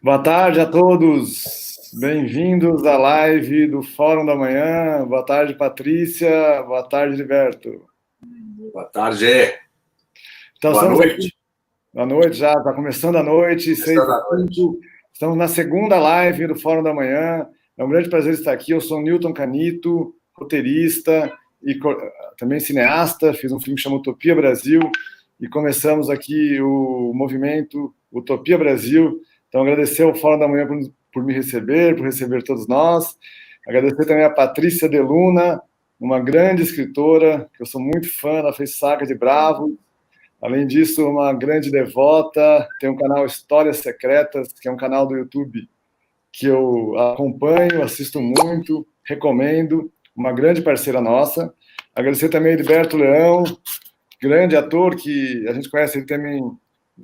Boa tarde a todos, bem-vindos à live do Fórum da Manhã. Boa tarde, Patrícia. Boa tarde, Liberto. Boa tarde. Então, Boa noite. Boa noite já, está começando a noite, 6h05. Estamos na segunda live do Fórum da Manhã. É um grande prazer estar aqui. Eu sou Newton Canito, roteirista e também cineasta. Fiz um filme que chama Utopia Brasil e começamos aqui o movimento Utopia Brasil. Então, agradecer ao Fórum da Manhã por me receber, por receber todos nós. Agradecer também a Patrícia De Luna, uma grande escritora, que eu sou muito fã, ela fez Saga de Bravo. Além disso, uma grande devota, tem um canal Histórias Secretas, que é um canal do YouTube que eu acompanho, assisto muito, recomendo, uma grande parceira nossa. Agradecer também a Heriberto Leão, grande ator, que a gente conhece ele também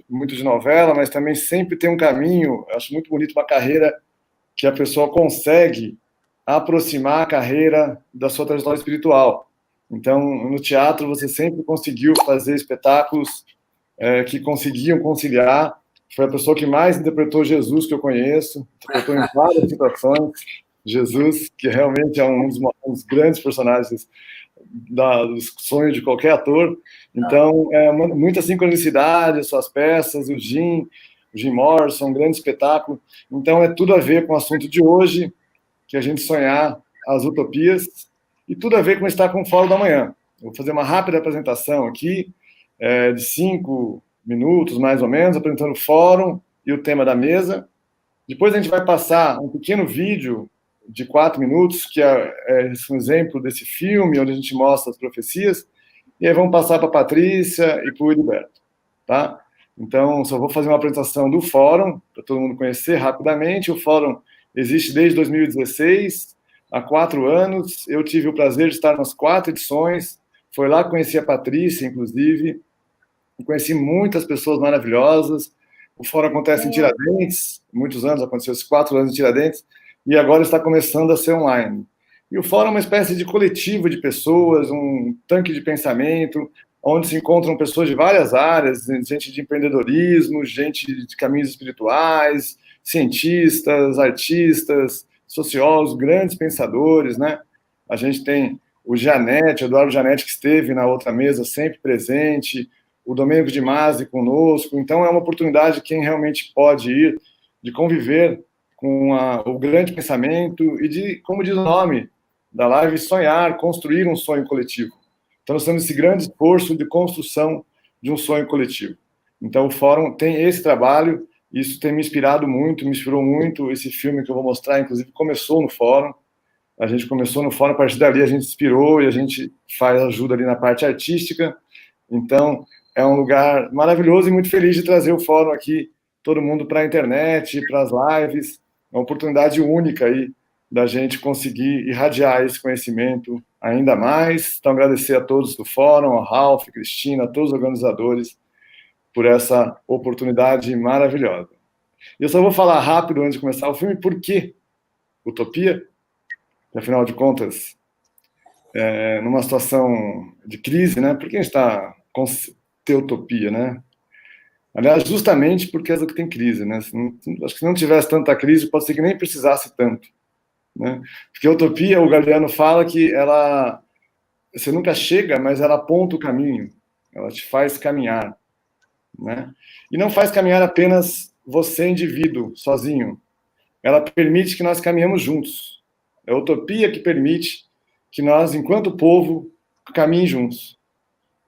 muito de novela, mas também sempre tem um caminho, eu acho muito bonito uma carreira que a pessoa consegue aproximar a carreira da sua trajetória espiritual. Então, no teatro, você sempre conseguiu fazer espetáculos que conseguiam conciliar. Foi a pessoa que mais interpretou Jesus que eu conheço, interpretou em várias situações. Jesus, que realmente é um dos grandes personagens dos sonhos de qualquer ator. Então, muita sincronicidade, as suas peças, o Jim Morrison, um grande espetáculo. Então, é tudo a ver com o assunto de hoje, que a gente sonhar as utopias, e tudo a ver com estar com o Fórum da Manhã. Eu vou fazer uma rápida apresentação aqui, de 5 minutos, mais ou menos, apresentando o fórum e o tema da mesa. Depois a gente vai passar um pequeno vídeo de 4 minutos, que é um exemplo desse filme, onde a gente mostra as profecias, e aí vamos passar para a Patrícia e para o Heriberto, tá? Então, só vou fazer uma apresentação do fórum, para todo mundo conhecer rapidamente. O fórum existe desde 2016, há 4 anos. Eu tive o prazer de estar nas 4 edições. Foi lá que conheci a Patrícia, inclusive. Conheci muitas pessoas maravilhosas. O fórum acontece em Tiradentes, muitos anos, aconteceu esses 4 anos em Tiradentes, e agora está começando a ser online. E o fórum é uma espécie de coletivo de pessoas, um tanque de pensamento, onde se encontram pessoas de várias áreas, gente de empreendedorismo, gente de caminhos espirituais, cientistas, artistas, sociólogos, grandes pensadores, né? A gente tem o Eduardo Janete, que esteve na outra mesa, sempre presente, o Domênico de Masi conosco. Então, é uma oportunidade, quem realmente pode ir, de conviver com o grande pensamento e de, como diz o nome da live, sonhar, construir um sonho coletivo. Então, nós temos esse grande esforço de construção de um sonho coletivo. Então, o Fórum tem esse trabalho, isso tem me inspirado muito, me inspirou muito. Esse filme que eu vou mostrar, inclusive, começou no Fórum. A gente começou no Fórum, a partir dali a gente inspirou e a gente faz ajuda ali na parte artística. Então, é um lugar maravilhoso e muito feliz de trazer o Fórum aqui, todo mundo para a internet, para as lives. É uma oportunidade única aí da gente conseguir irradiar esse conhecimento ainda mais. Então, agradecer a todos do Fórum, ao Ralph, Cristina, a todos os organizadores por essa oportunidade maravilhosa. Eu só vou falar rápido antes de começar o filme, por que Utopia? Afinal de contas, numa situação de crise, né? Por que a gente está com ter utopia, né? Aliás, justamente porque é do que tem crise, né? Acho que se não tivesse tanta crise, pode ser que nem precisasse tanto, né? Porque a utopia, o Galeano fala que você nunca chega, mas ela aponta o caminho, ela te faz caminhar, né? E não faz caminhar apenas você, indivíduo, sozinho. Ela permite que nós caminhemos juntos. É a utopia que permite que nós, enquanto povo, caminhem juntos.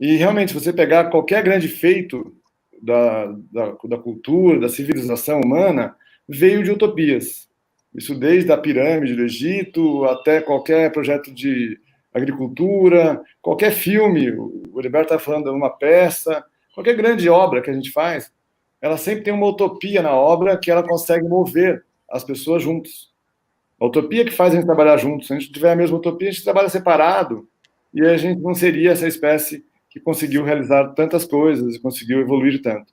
E realmente, você pegar qualquer grande feito da cultura, da civilização humana, veio de utopias. Isso desde a pirâmide do Egito até qualquer projeto de agricultura, qualquer filme, o Heriberto está falando de uma peça, qualquer grande obra que a gente faz, ela sempre tem uma utopia na obra que ela consegue mover as pessoas juntos. A utopia que faz a gente trabalhar juntos. Se a gente tiver a mesma utopia, a gente trabalha separado e a gente não seria essa espécie que conseguiu realizar tantas coisas e conseguiu evoluir tanto.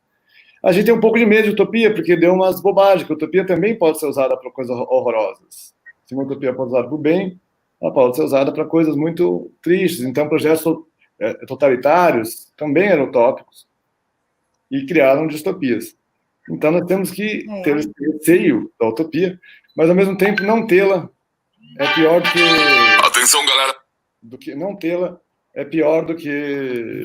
A gente tem um pouco de medo de utopia, porque deu umas bobagens, que a utopia também pode ser usada para coisas horrorosas. Se uma utopia pode ser usada para o bem, ela pode ser usada para coisas muito tristes. Então, projetos totalitários também eram utópicos e criaram distopias. Então, nós temos que ter esse receio da utopia, mas, ao mesmo tempo, não tê-la é pior do que... Atenção, galera! Não tê-la é pior do que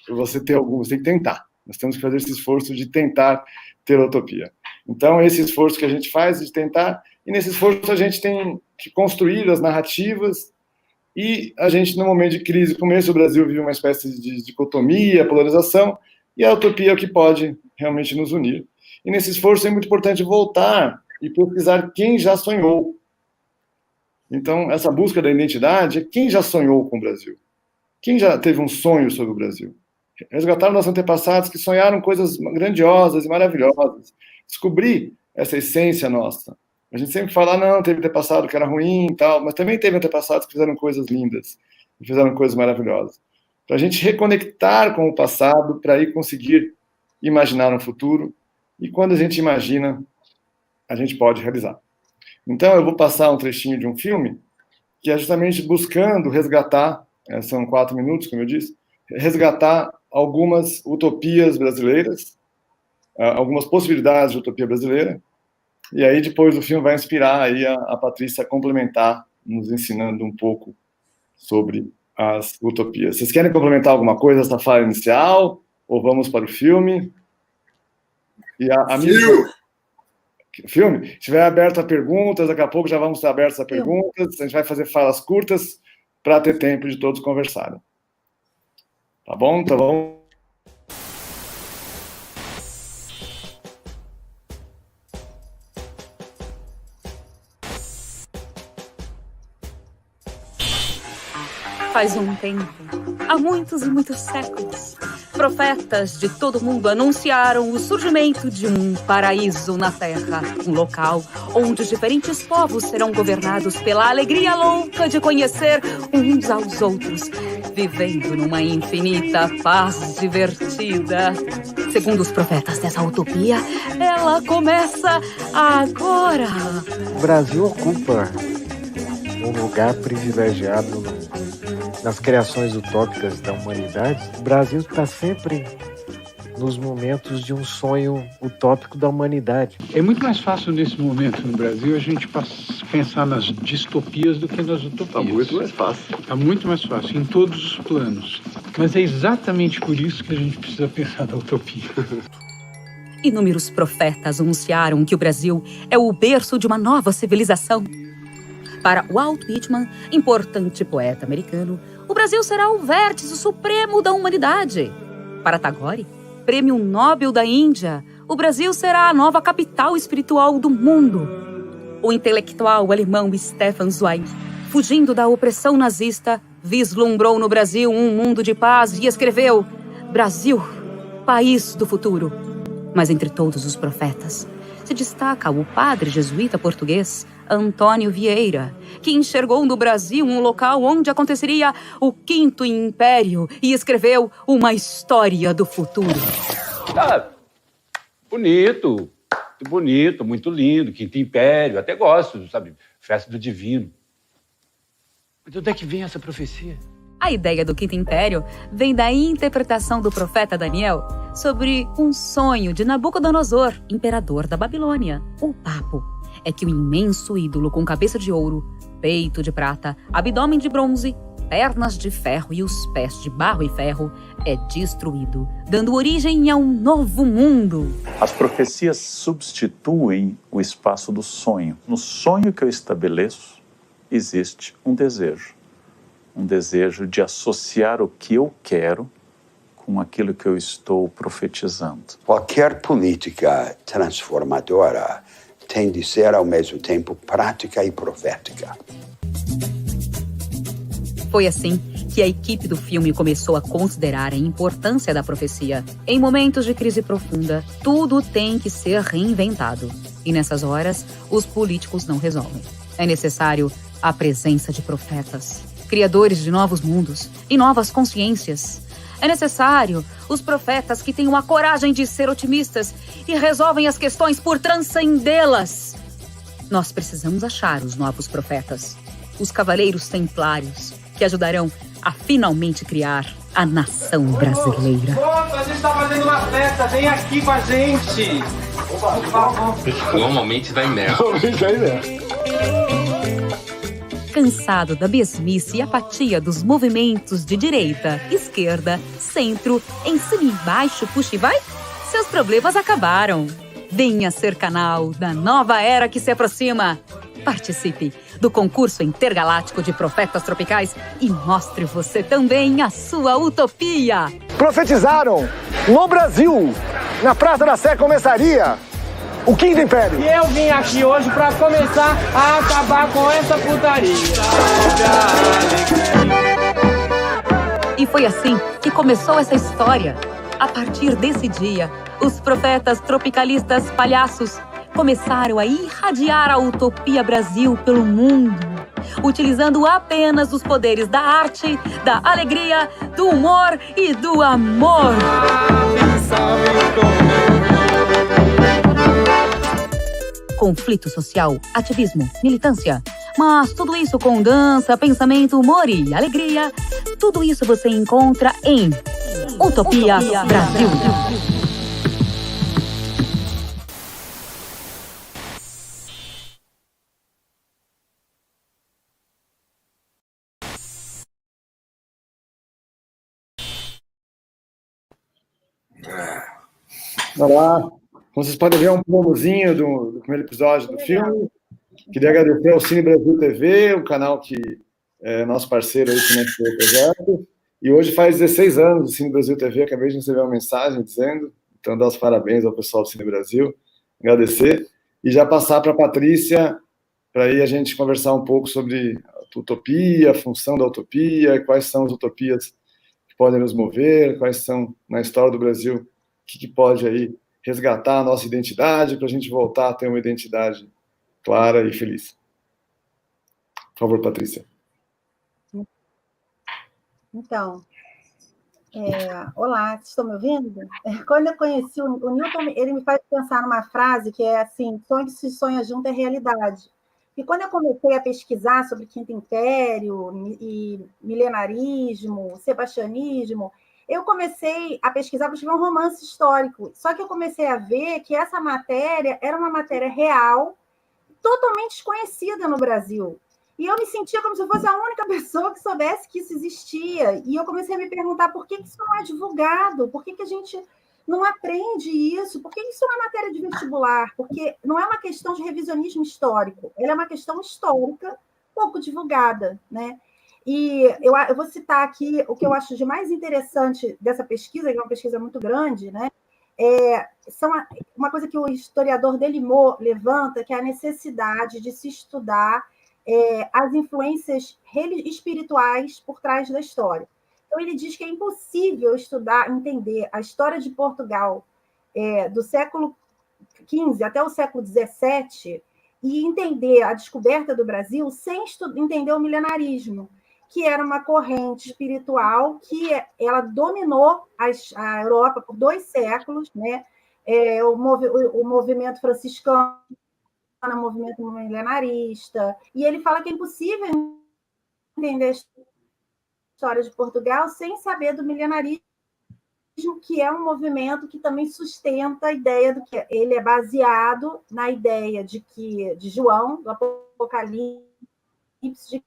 você ter alguma. Você tem que tentar. Nós temos que fazer esse esforço de tentar ter a utopia. Então, esse esforço que a gente faz de tentar, e nesse esforço a gente tem que construir as narrativas, e a gente, no momento de crise como esse, o Brasil vive uma espécie de dicotomia, polarização, e a utopia é o que pode realmente nos unir. E nesse esforço é muito importante voltar e pesquisar quem já sonhou. Então, essa busca da identidade é quem já sonhou com o Brasil. Quem já teve um sonho sobre o Brasil. Resgatar nossos antepassados que sonharam coisas grandiosas e maravilhosas. Descobrir essa essência nossa. A gente sempre fala, não, teve antepassado que era ruim e tal, mas também teve antepassados que fizeram coisas lindas, e fizeram coisas maravilhosas. Para a gente reconectar com o passado, para aí conseguir imaginar um futuro, e quando a gente imagina, a gente pode realizar. Então, eu vou passar um trechinho de um filme que é justamente buscando resgatar, são 4 minutos, como eu disse, resgatar algumas utopias brasileiras, algumas possibilidades de utopia brasileira, e aí depois o filme vai inspirar aí a Patrícia a complementar, nos ensinando um pouco sobre as utopias. Vocês querem complementar alguma coisa nessa fala inicial? Ou vamos para o filme? E filme? Se estiver aberto a perguntas, daqui a pouco já vamos estar abertos a perguntas, a gente vai fazer falas curtas para ter tempo de todos conversarem. Tá bom? Tá bom? Faz um tempo, há muitos e muitos séculos, profetas de todo mundo anunciaram o surgimento de um paraíso na Terra, um local onde os diferentes povos serão governados pela alegria louca de conhecer uns aos outros, vivendo numa infinita paz divertida. Segundo os profetas dessa utopia, ela começa agora. O Brasil ocupa um lugar privilegiado nas criações utópicas da humanidade. O Brasil está sempre nos momentos de um sonho utópico da humanidade. É muito mais fácil nesse momento no Brasil a gente pensar nas distopias do que nas utopias. Está muito mais fácil. Está muito mais fácil, em todos os planos. Mas é exatamente por isso que a gente precisa pensar na utopia. Inúmeros profetas anunciaram que o Brasil é o berço de uma nova civilização. Para Walt Whitman, importante poeta americano, o Brasil será o vértice supremo da humanidade. Para Tagore, prêmio Nobel da Índia, o Brasil será a nova capital espiritual do mundo. O intelectual alemão Stefan Zweig, fugindo da opressão nazista, vislumbrou no Brasil um mundo de paz e escreveu: Brasil, país do futuro. Mas entre todos os profetas, se destaca o padre jesuíta português Antônio Vieira, que enxergou no Brasil um local onde aconteceria o Quinto Império e escreveu uma história do futuro. Ah, bonito, muito lindo, Quinto Império, até gosto, sabe? Festa do Divino. Mas de onde é que vem essa profecia? A ideia do Quinto Império vem da interpretação do profeta Daniel sobre um sonho de Nabucodonosor, imperador da Babilônia. O papo é que o imenso ídolo com cabeça de ouro, peito de prata, abdômen de bronze, pernas de ferro e os pés de barro e ferro é destruído, dando origem a um novo mundo. As profecias substituem o espaço do sonho. No sonho que eu estabeleço, existe um desejo de associar o que eu quero com aquilo que eu estou profetizando. Qualquer política transformadora tem de ser, ao mesmo tempo, prática e profética. Foi assim que a equipe do filme começou a considerar a importância da profecia. Em momentos de crise profunda, tudo tem que ser reinventado. E nessas horas, os políticos não resolvem. É necessário a presença de profetas, criadores de novos mundos e novas consciências. É necessário os profetas que tenham a coragem de ser otimistas e resolvem as questões por transcendê-las. Nós precisamos achar os novos profetas, os cavaleiros templários, que ajudarão a finalmente criar a nação brasileira. Pronto, a gente está fazendo uma festa, vem aqui com a gente. Por favor. Normalmente vai merda. Cansado da mesmice e apatia dos movimentos de direita, esquerda, centro, em cima e embaixo, puxa e vai? Seus problemas acabaram. Venha ser canal da nova era que se aproxima. Participe do concurso intergaláctico de profetas tropicais e mostre você também a sua utopia. Profetizaram no Brasil, na Praça da Sé começaria o Quinto Império. E eu vim aqui hoje para começar a acabar com essa putaria. E foi assim que começou essa história. A partir desse dia, os profetas tropicalistas palhaços começaram a irradiar a utopia Brasil pelo mundo, utilizando apenas os poderes da arte, da alegria, do humor e do amor. Conflito social, ativismo, militância. Mas tudo isso com dança, pensamento, humor e alegria. Tudo isso você encontra em Utopia Brasil. Olá, como vocês podem ver, é um promozinho do primeiro episódio do filme. Queria agradecer ao Cine Brasil TV, o canal que é nosso parceiro aí que financiou o projeto. E hoje faz 16 anos do Cine Brasil TV, acabei de receber uma mensagem dizendo, então dar os parabéns ao pessoal do Cine Brasil, agradecer, e já passar para a Patrícia, para aí a gente conversar um pouco sobre a utopia, a função da utopia, quais são as utopias que podem nos mover, quais são, na história do Brasil, o que pode aí resgatar a nossa identidade, para a gente voltar a ter uma identidade clara e feliz. Por favor, Patrícia. Então, olá, estão me ouvindo? Quando eu conheci o Newton, ele me faz pensar numa frase que é assim, sonho que se sonha junto é realidade. E quando eu comecei a pesquisar sobre Quinto Império e milenarismo, sebastianismo, eu comecei a pesquisar para escrever um romance histórico. Só que eu comecei a ver que essa matéria era uma matéria real, totalmente desconhecida no Brasil. E eu me sentia como se eu fosse a única pessoa que soubesse que isso existia. E eu comecei a me perguntar por que isso não é divulgado, por que a gente não aprende isso, por que isso não é matéria de vestibular? Porque não é uma questão de revisionismo histórico, ela é uma questão histórica pouco divulgada, né? E eu vou citar aqui o que eu acho de mais interessante dessa pesquisa, que é uma pesquisa muito grande, né? Uma coisa que o historiador Delimot levanta, que é a necessidade de se estudar as influências espirituais por trás da história. Então, ele diz que é impossível entender a história de Portugal do século XV até o século XVII e entender a descoberta do Brasil sem entender o milenarismo, que era uma corrente espiritual que ela dominou a Europa por 2 séculos, né? O movimento franciscano, o movimento milenarista, e ele fala que é impossível entender a história de Portugal sem saber do milenarismo, que é um movimento que também sustenta a ideia do que ele é baseado na ideia de João, do Apocalipse, de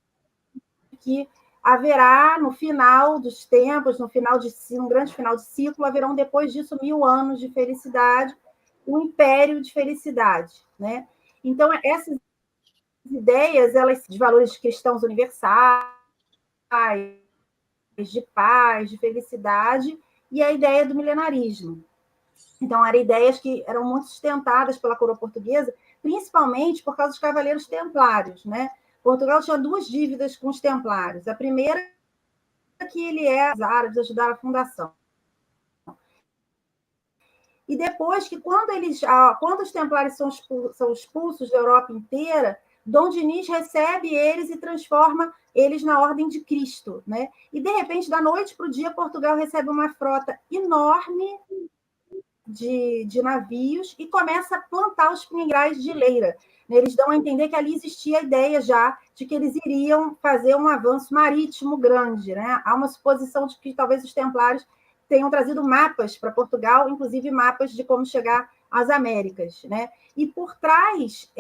que haverá no final dos tempos, um grande final de ciclo, haverão depois disso 1000 anos de felicidade, um império de felicidade, né? Então, essas ideias, elas de valores cristãos universais, de paz, de felicidade, e a ideia do milenarismo. Então, eram ideias que eram muito sustentadas pela coroa portuguesa, principalmente por causa dos cavaleiros templários, né? Portugal tinha 2 dívidas com os templários. A primeira é que os árabes ajudaram a fundação. E depois que, quando os templários são expulsos da Europa inteira, Dom Dinis recebe eles e transforma eles na Ordem de Cristo, né? E, de repente, da noite para o dia, Portugal recebe uma frota enorme de navios e começa a plantar os pinheirais de Leira. Eles dão a entender que ali existia a ideia já de que eles iriam fazer um avanço marítimo grande, né? Há uma suposição de que talvez os templários tenham trazido mapas para Portugal, inclusive mapas de como chegar às Américas, né? E por trás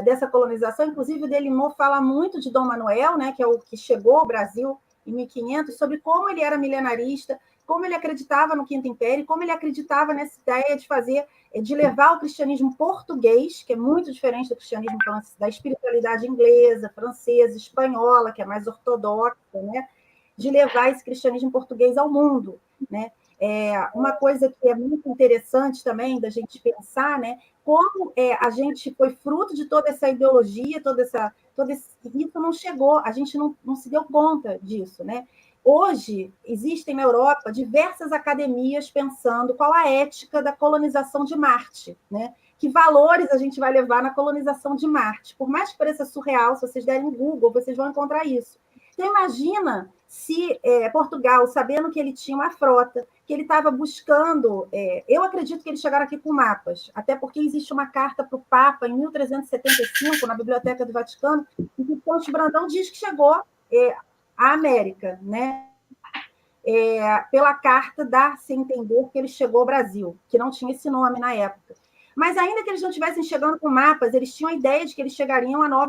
dessa colonização, inclusive o Delimot fala muito de Dom Manuel, né, que é o que chegou ao Brasil em 1500, sobre como ele era milenarista, como ele acreditava no Quinto Império, como ele acreditava nessa ideia de levar o cristianismo português, que é muito diferente do cristianismo da espiritualidade inglesa, francesa, espanhola, que é mais ortodoxa, né? De levar esse cristianismo português ao mundo, né? Uma coisa que é muito interessante também da gente pensar, né? Como a gente foi fruto de toda essa ideologia, isso não chegou, a gente não se deu conta disso, né? Hoje, existem na Europa diversas academias pensando qual a ética da colonização de Marte, né? Que valores a gente vai levar na colonização de Marte. Por mais que pareça surreal, se vocês derem Google, vocês vão encontrar isso. Então, imagina se Portugal, sabendo que ele tinha uma frota, que ele estava buscando... eu acredito que eles chegaram aqui com mapas, até porque existe uma carta para o Papa, em 1375, na Biblioteca do Vaticano, em que Ponte Brandão diz que chegou à América, né? Pela carta dá-se a entender que ele chegou ao Brasil, que não tinha esse nome na época. Mas ainda que eles não estivessem chegando com mapas, eles tinham a ideia de que eles chegariam a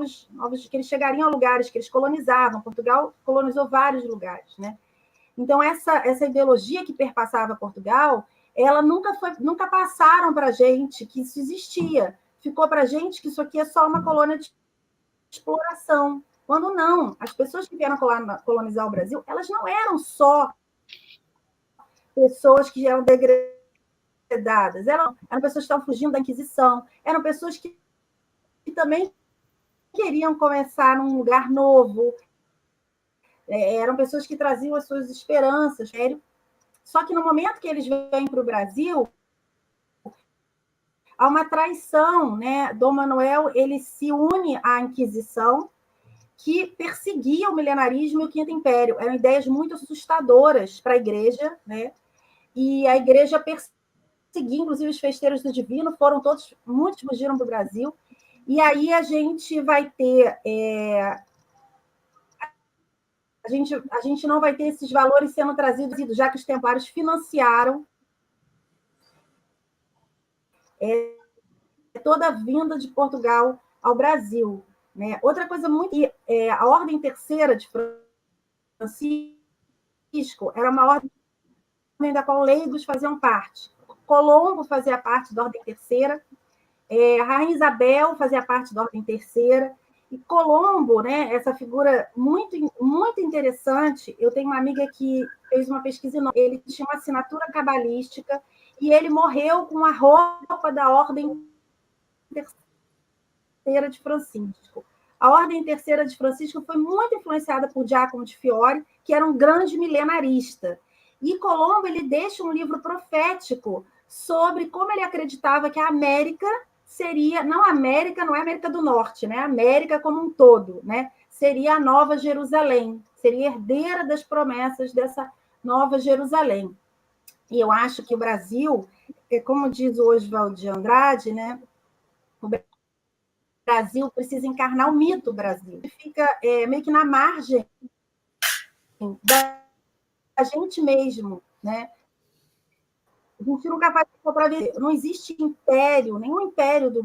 que eles chegariam a lugares que eles colonizavam. Portugal colonizou vários lugares, né? Então essa ideologia que perpassava Portugal, ela nunca passaram para a gente que isso existia. Ficou para a gente que isso aqui é só uma colônia de exploração. Quando não, as pessoas que vieram colonizar o Brasil, elas não eram só pessoas que eram degradadas, eram pessoas que estavam fugindo da Inquisição, eram pessoas que também queriam começar num lugar novo, eram pessoas que traziam as suas esperanças. Só que no momento que eles vêm para o Brasil, há uma traição, né? Dom Manuel ele se une à Inquisição, que perseguia o milenarismo e o Quinto Império. Eram ideias muito assustadoras para a igreja, né? E a igreja perseguia, inclusive os festeiros do Divino, muitos fugiram do Brasil. E aí a gente vai ter... A gente não vai ter esses valores sendo trazidos, já que os templários financiaram toda a vinda de Portugal ao Brasil, né? Outra coisa muito... a Ordem Terceira de Francisco era uma ordem da qual leigos faziam parte. Colombo fazia parte da Ordem Terceira, a Rainha Isabel fazia parte da Ordem Terceira, e Colombo, né, essa figura muito, muito interessante. Eu tenho uma amiga que fez uma pesquisa enorme. Ele tinha uma assinatura cabalística e ele morreu com a roupa da Ordem Terceira de Francisco. A Ordem Terceira de Francisco foi muito influenciada por Giacomo de Fiore, que era um grande milenarista. E Colombo ele deixa um livro profético sobre como ele acreditava que a América seria... Não, a América não é a América do Norte, né? A América como um todo, né? Seria a Nova Jerusalém, seria herdeira das promessas dessa Nova Jerusalém. E eu acho que o Brasil, como diz o Oswald de Andrade, né? O Brasil precisa encarnar o mito Brasil. Fica meio que na margem da gente mesmo, né? A gente nunca vai para ver. Não existe império, nenhum império do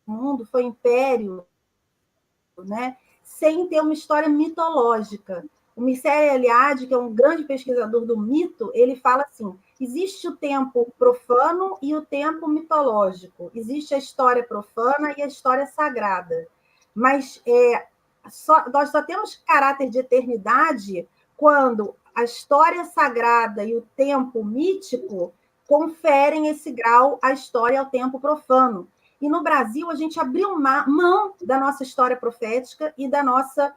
mundo foi império, né? Sem ter uma história mitológica. O Mircea Eliade, que é um grande pesquisador do mito, ele fala assim: existe o tempo profano e o tempo mitológico. Existe a história profana e a história sagrada. Mas nós só temos caráter de eternidade quando a história sagrada e o tempo mítico conferem esse grau à história e ao tempo profano. E no Brasil, a gente abriu mão da nossa história profética e da nossa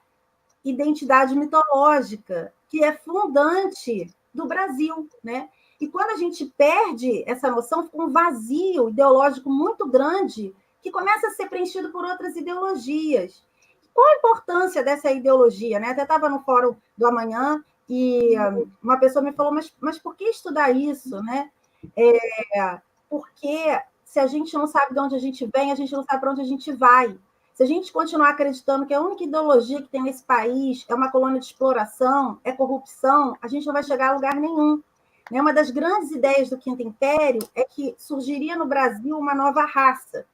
identidade mitológica, que é fundante do Brasil, né? E quando a gente perde essa noção, fica um vazio ideológico muito grande que começa a ser preenchido por outras ideologias. Qual a importância dessa ideologia, né? Até estava no Fórum do Amanhã e uma pessoa me falou, mas por que estudar isso, né? Porque se a gente não sabe de onde a gente vem, a gente não sabe para onde a gente vai. Se a gente continuar acreditando que a única ideologia que tem nesse país é uma colônia de exploração, é corrupção, a gente não vai chegar a lugar nenhum. Uma das grandes ideias do Quinto Império é que surgiria no Brasil uma nova raça.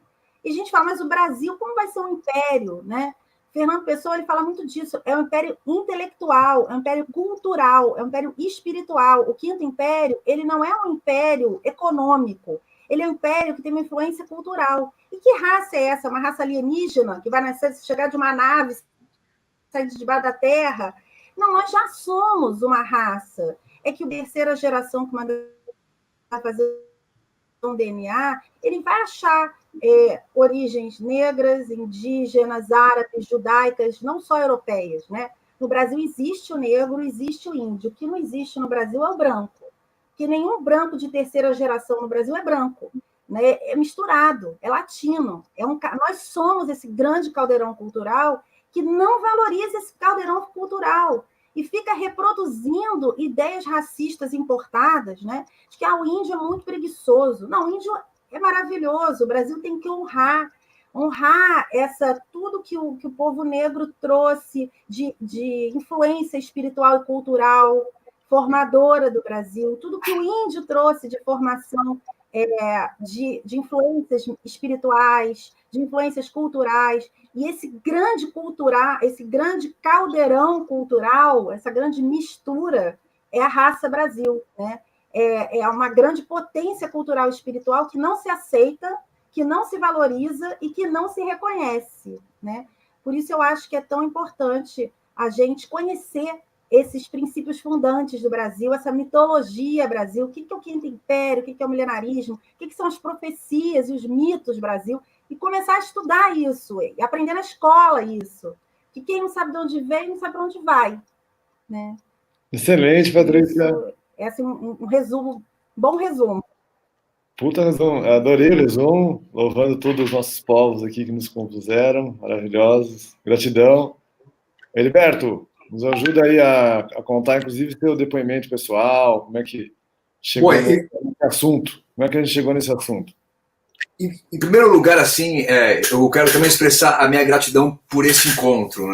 E a gente fala, mas o Brasil, como vai ser um império? Fernando Pessoa, ele fala muito disso. É um império intelectual, é um império cultural, é um império espiritual. O Quinto Império, ele não é um império econômico. Ele é um império que tem uma influência cultural. E que raça é essa? Uma raça alienígena que vai nascer, chegar de uma nave, sair de debaixo da terra? Não, nós já somos uma raça. É que a terceira geração que manda fazer um DNA, ele vai achar origens negras, indígenas, árabes, judaicas, não só europeias. No Brasil existe o negro, existe o índio. O que não existe no Brasil é o branco. Que nenhum branco de terceira geração no Brasil é branco. É misturado, é latino. Nós somos esse grande caldeirão cultural que não valoriza esse caldeirão cultural e fica reproduzindo ideias racistas importadas, de que o índio é muito preguiçoso. Não, o índio é maravilhoso. O Brasil tem que honrar tudo que o povo negro trouxe de influência espiritual e cultural formadora do Brasil, tudo que o índio trouxe de formação, de influências espirituais, de influências culturais, e esse grande caldeirão cultural, essa grande mistura, é a raça Brasil. É uma grande potência cultural e espiritual que não se aceita, que não se valoriza e que não se reconhece. Por isso eu acho que é tão importante a gente conhecer esses princípios fundantes do Brasil, essa mitologia Brasil, o que é o Quinto Império, o que é o milenarismo, o que são as profecias e os mitos do Brasil, e começar a estudar isso, e aprender na escola isso. Que quem não sabe de onde vem, não sabe para onde vai. Excelente, Patrícia. Isso é assim, um resumo, bom resumo. Puta resumo, adorei o resumo, louvando todos os nossos povos aqui que nos compuseram, maravilhosos, gratidão. Heriberto, nos ajuda aí a contar, inclusive, seu depoimento pessoal, como é que chegou nesse assunto, como é que a gente chegou nesse assunto? Em primeiro lugar, assim, eu quero também expressar a minha gratidão por esse encontro,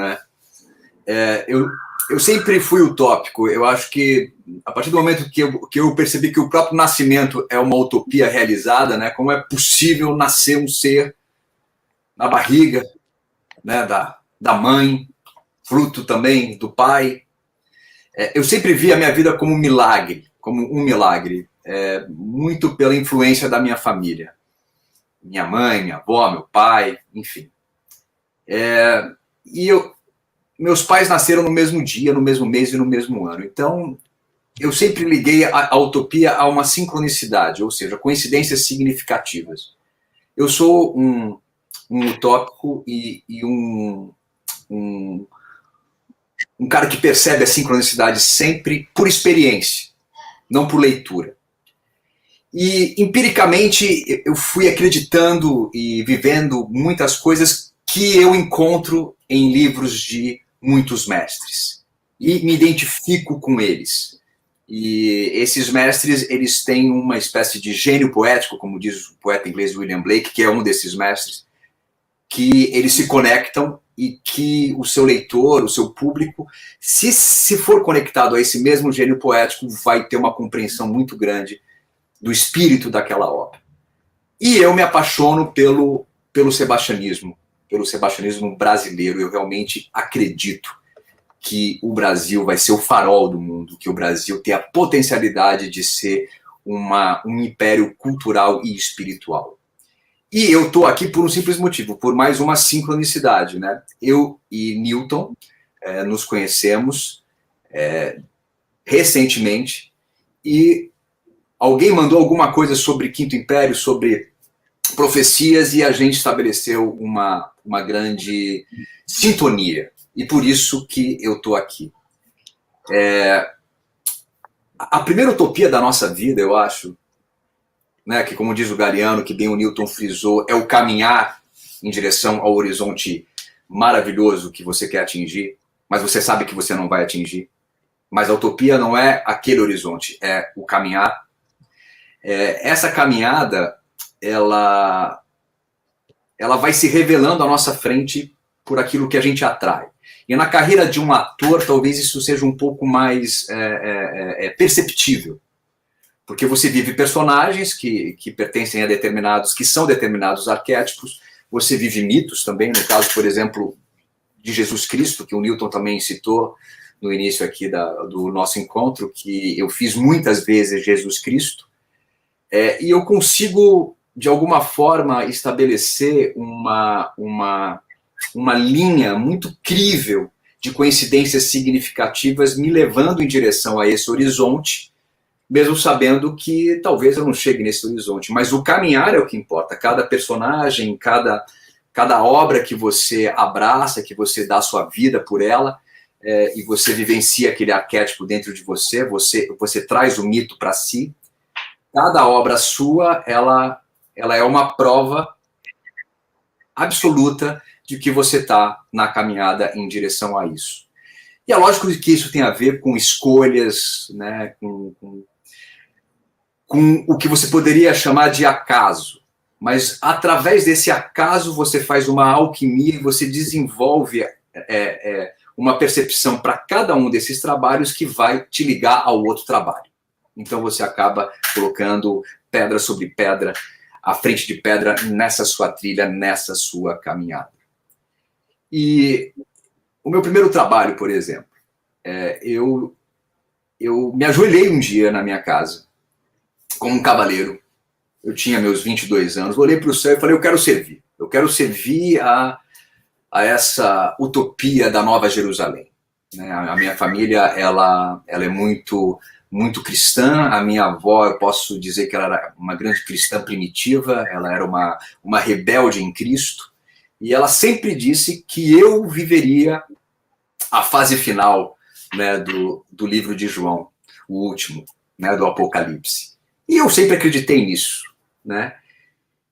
eu sempre fui utópico. Eu acho que, a partir do momento que eu percebi que o próprio nascimento é uma utopia realizada, como é possível nascer um ser na barriga da mãe, fruto também do pai. Eu sempre vi a minha vida como um milagre, muito pela influência da minha família. Minha mãe, minha avó, meu pai, enfim. Meus pais nasceram no mesmo dia, no mesmo mês e no mesmo ano. Então, eu sempre liguei a utopia a uma sincronicidade, ou seja, coincidências significativas. Eu sou um utópico e um cara que percebe a sincronicidade sempre por experiência, não por leitura. E, empiricamente, eu fui acreditando e vivendo muitas coisas que eu encontro em livros de muitos mestres. E me identifico com eles. E esses mestres, eles têm uma espécie de gênio poético, como diz o poeta inglês William Blake, que é um desses mestres, que eles se conectam e que o seu leitor, o seu público, se for conectado a esse mesmo gênio poético, vai ter uma compreensão muito grande do espírito daquela obra. E eu me apaixono pelo sebastianismo brasileiro. Eu realmente acredito que o Brasil vai ser o farol do mundo, que o Brasil tem a potencialidade de ser um império cultural e espiritual. E eu estou aqui por um simples motivo, por mais uma sincronicidade. Eu e Newton nos conhecemos recentemente e alguém mandou alguma coisa sobre Quinto Império, sobre profecias, e a gente estabeleceu uma grande sintonia. E por isso que eu estou aqui. A primeira utopia da nossa vida, eu acho, que, como diz o Galeano, que bem o Newton frisou, é o caminhar em direção ao horizonte maravilhoso que você quer atingir, mas você sabe que você não vai atingir. Mas a utopia não é aquele horizonte, é o caminhar. Essa caminhada, ela vai se revelando à nossa frente por aquilo que a gente atrai. E na carreira de um ator, talvez isso seja um pouco mais perceptível, porque você vive personagens que pertencem a que são determinados arquétipos, você vive mitos também, no caso, por exemplo, de Jesus Cristo, que o Newton também citou no início aqui do nosso encontro, que eu fiz muitas vezes Jesus Cristo, e eu consigo, de alguma forma, estabelecer uma linha muito crível de coincidências significativas me levando em direção a esse horizonte, mesmo sabendo que talvez eu não chegue nesse horizonte. Mas o caminhar é o que importa. Cada personagem, cada obra que você abraça, que você dá sua vida por ela, e você vivencia aquele arquétipo dentro de você, você traz o mito para si. Cada obra sua, ela é uma prova absoluta de que você está na caminhada em direção a isso. E é lógico que isso tem a ver com escolhas, né, com o que você poderia chamar de acaso. Mas através desse acaso você faz uma alquimia e você desenvolve uma percepção para cada um desses trabalhos que vai te ligar ao outro trabalho. Então você acaba colocando pedra sobre pedra, à frente de pedra, nessa sua trilha, nessa sua caminhada. E o meu primeiro trabalho, por exemplo, eu me ajoelhei um dia na minha casa, como um cavaleiro. Eu tinha meus 22 anos, olhei para o céu e falei, eu quero servir a essa utopia da Nova Jerusalém. A minha família, ela é muito cristã. A minha avó, eu posso dizer que ela era uma grande cristã primitiva, ela era uma rebelde em Cristo, e ela sempre disse que eu viveria a fase final, né, do livro de João, o último, né, do Apocalipse. E eu sempre acreditei nisso, né?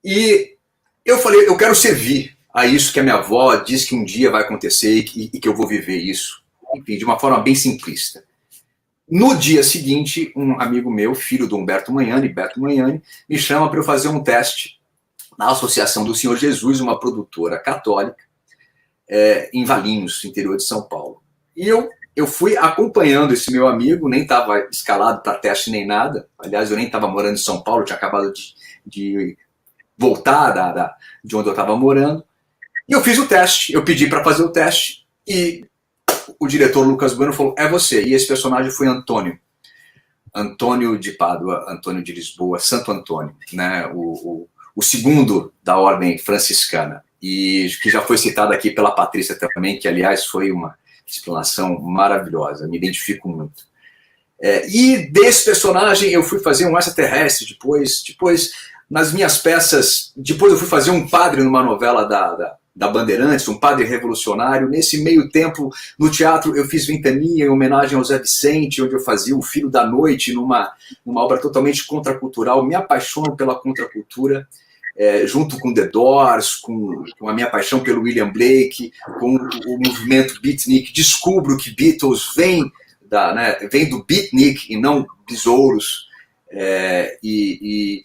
E eu falei, eu quero servir a isso que a minha avó diz que um dia vai acontecer e que eu vou viver isso. Enfim, de uma forma bem simplista. No dia seguinte, um amigo meu, filho do Humberto Magnani, Beto Magnani, me chama para eu fazer um teste na Associação do Senhor Jesus, uma produtora católica, em Valinhos, interior de São Paulo. E eu fui acompanhando esse meu amigo, nem estava escalado para teste nem nada. Aliás, eu nem estava morando em São Paulo, eu tinha acabado de voltar de onde eu estava morando. E eu fiz o teste, eu pedi para fazer o teste, e o diretor Lucas Bueno falou, é você. E esse personagem foi Antônio de Pádua, Antônio de Lisboa, Santo Antônio, né? O segundo da ordem franciscana, e que já foi citado aqui pela Patrícia também, que aliás foi uma explanação maravilhosa, me identifico muito. E desse personagem eu fui fazer um extraterrestre depois nas minhas peças, depois eu fui fazer um padre numa novela da Bandeirantes, um padre revolucionário. Nesse meio tempo, no teatro, eu fiz Ventania em homenagem ao Zé Vicente, onde eu fazia o Filho da Noite, numa obra totalmente contracultural. Me apaixono pela contracultura, junto com The Doors, com a minha paixão pelo William Blake, com o movimento beatnik. Descubro que Beatles vem do beatnik e não besouros, e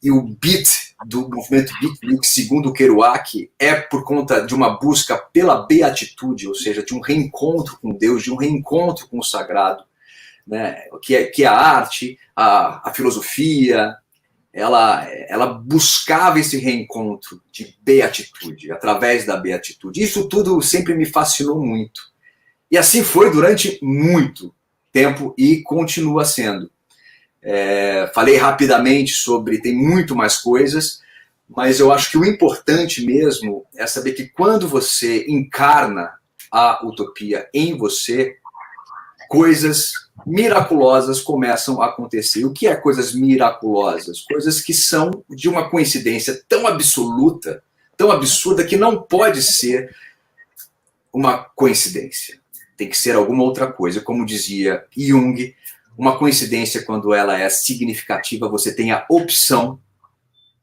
o beat do movimento beatnik, segundo o Kerouac, é por conta de uma busca pela beatitude, ou seja, de um reencontro com Deus, de um reencontro com o sagrado, né? que a arte, a filosofia, ela buscava esse reencontro de beatitude, através da beatitude. Isso tudo sempre me fascinou muito. E assim foi durante muito tempo e continua sendo. Falei rapidamente tem muito mais coisas, mas eu acho que o importante mesmo é saber que quando você encarna a utopia em você, coisas miraculosas começam a acontecer. O que é coisas miraculosas? Coisas que são de uma coincidência tão absoluta, tão absurda, que não pode ser uma coincidência. Tem que ser alguma outra coisa. Como dizia Jung, uma coincidência, quando ela é significativa, você tem a opção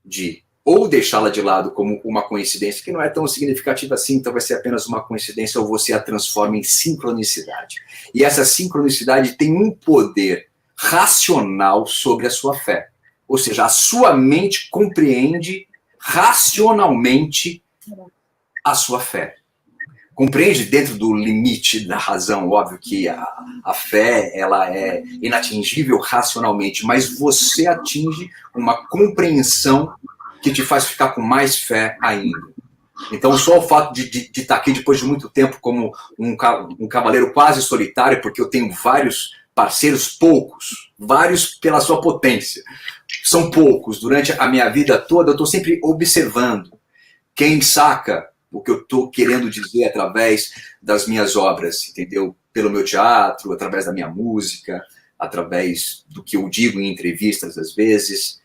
de ou deixá-la de lado como uma coincidência que não é tão significativa assim, então vai ser apenas uma coincidência, ou você a transforma em sincronicidade. E essa sincronicidade tem um poder racional sobre a sua fé. Ou seja, a sua mente compreende racionalmente a sua fé. Compreende dentro do limite da razão, óbvio que a fé ela é inatingível racionalmente, mas você atinge uma compreensão que te faz ficar com mais fé ainda. Então, só o fato de estar aqui depois de muito tempo como um cavaleiro quase solitário, porque eu tenho vários parceiros, poucos, vários pela sua potência, são poucos. Durante a minha vida toda, eu estou sempre observando quem saca o que eu estou querendo dizer através das minhas obras, entendeu? Pelo meu teatro, através da minha música, através do que eu digo em entrevistas às vezes,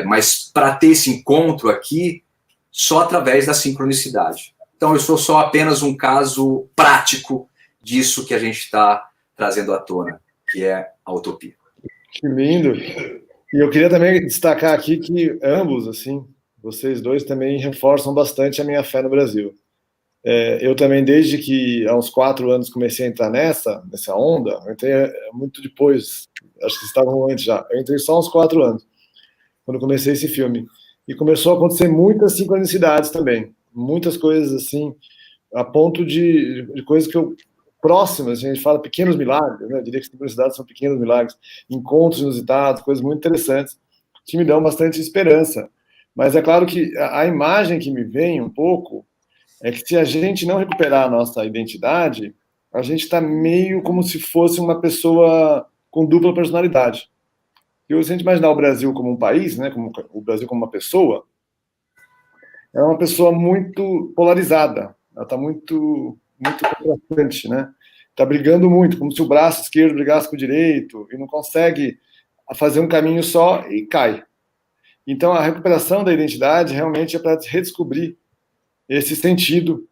mas para ter esse encontro aqui, só através da sincronicidade. Então eu sou só apenas um caso prático disso que a gente está trazendo à tona, que é a utopia. Que lindo! E eu queria também destacar aqui que ambos, assim, vocês dois também reforçam bastante a minha fé no Brasil. Eu também, desde que há uns 4 anos comecei a entrar nessa onda, eu entrei muito depois, acho que estavam antes já, eu entrei só uns 4 anos, quando comecei esse filme. E começou a acontecer muitas sincronicidades também, muitas coisas assim, a ponto de coisas que eu... próximas, a gente fala pequenos milagres, né? Eu diria que sincronicidades são pequenos milagres, encontros inusitados, coisas muito interessantes, que me dão bastante esperança. Mas é claro que a imagem que me vem um pouco é que se a gente não recuperar a nossa identidade, a gente está meio como se fosse uma pessoa com dupla personalidade. E se a gente imaginar o Brasil como um país, né, como o Brasil como uma pessoa, é uma pessoa muito polarizada, ela está muito contrastante, né? Está brigando muito, como se o braço esquerdo brigasse com o direito, e não consegue fazer um caminho só e cai. Então, a recuperação da identidade realmente é para redescobrir esse sentido.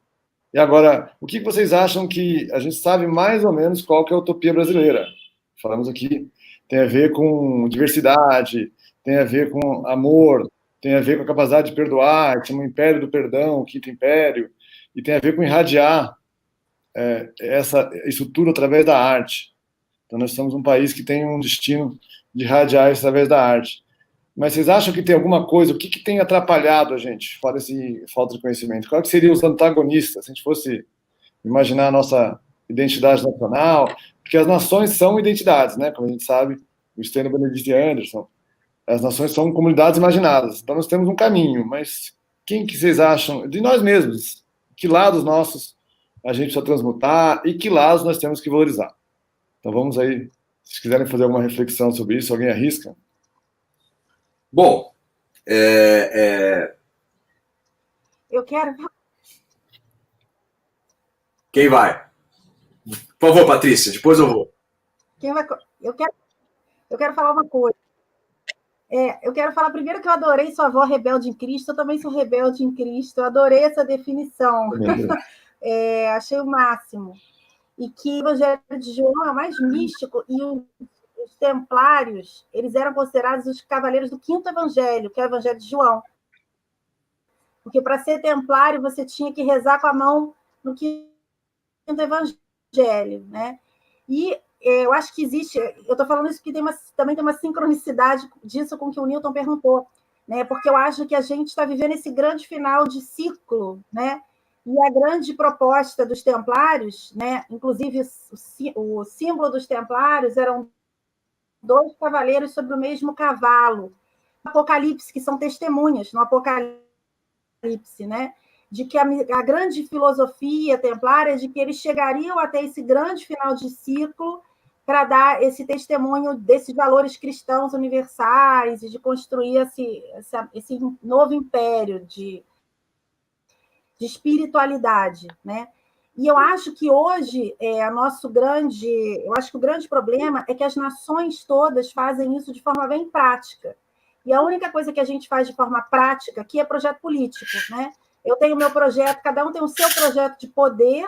E agora, o que vocês acham que a gente sabe mais ou menos qual que é a utopia brasileira? Falamos aqui, tem a ver com diversidade, tem a ver com amor, tem a ver com a capacidade de perdoar, que chama o Império do Perdão, o Quinto Império, e tem a ver com irradiar isso tudo através da arte. Então, nós somos um país que tem um destino de irradiar isso através da arte. Mas vocês acham que tem alguma coisa, o que tem atrapalhado a gente, fora esse falta de conhecimento? Qual que seriam os antagonistas, se a gente fosse imaginar a nossa identidade nacional? Porque as nações são identidades, né? Como a gente sabe, o Steno Benedito Anderson, as nações são comunidades imaginadas. Então nós temos um caminho, mas quem que vocês acham, de nós mesmos, que lados nossos a gente precisa transmutar e que lados nós temos que valorizar? Então vamos aí, se quiserem fazer alguma reflexão sobre isso, alguém arrisca? Bom, Eu quero... Quem vai? Por favor, Patrícia, depois eu vou. Eu quero falar uma coisa. Eu quero falar primeiro que eu adorei sua avó rebelde em Cristo, eu também sou rebelde em Cristo, eu adorei essa definição. Achei o máximo. E que o Evangelho de João é o mais místico, e os templários, eles eram considerados os cavaleiros do quinto evangelho, que é o Evangelho de João. Porque para ser templário, você tinha que rezar com a mão no quinto evangelho, né? E eu acho que existe... Eu estou falando isso porque também tem uma sincronicidade disso com o que o Newton perguntou, né? Porque eu acho que a gente está vivendo esse grande final de ciclo, né? E a grande proposta dos templários, né? Inclusive o símbolo dos templários eram 2 cavaleiros sobre o mesmo cavalo. Apocalipse, que são testemunhas no Apocalipse, né? De que a grande filosofia templária é de que eles chegariam até esse grande final de ciclo para dar esse testemunho desses valores cristãos universais e de construir esse novo império de espiritualidade, né? E eu acho que hoje eu acho que o grande problema é que as nações todas fazem isso de forma bem prática. E a única coisa que a gente faz de forma prática aqui é projeto político, né? Eu tenho o meu projeto, cada um tem o seu projeto de poder,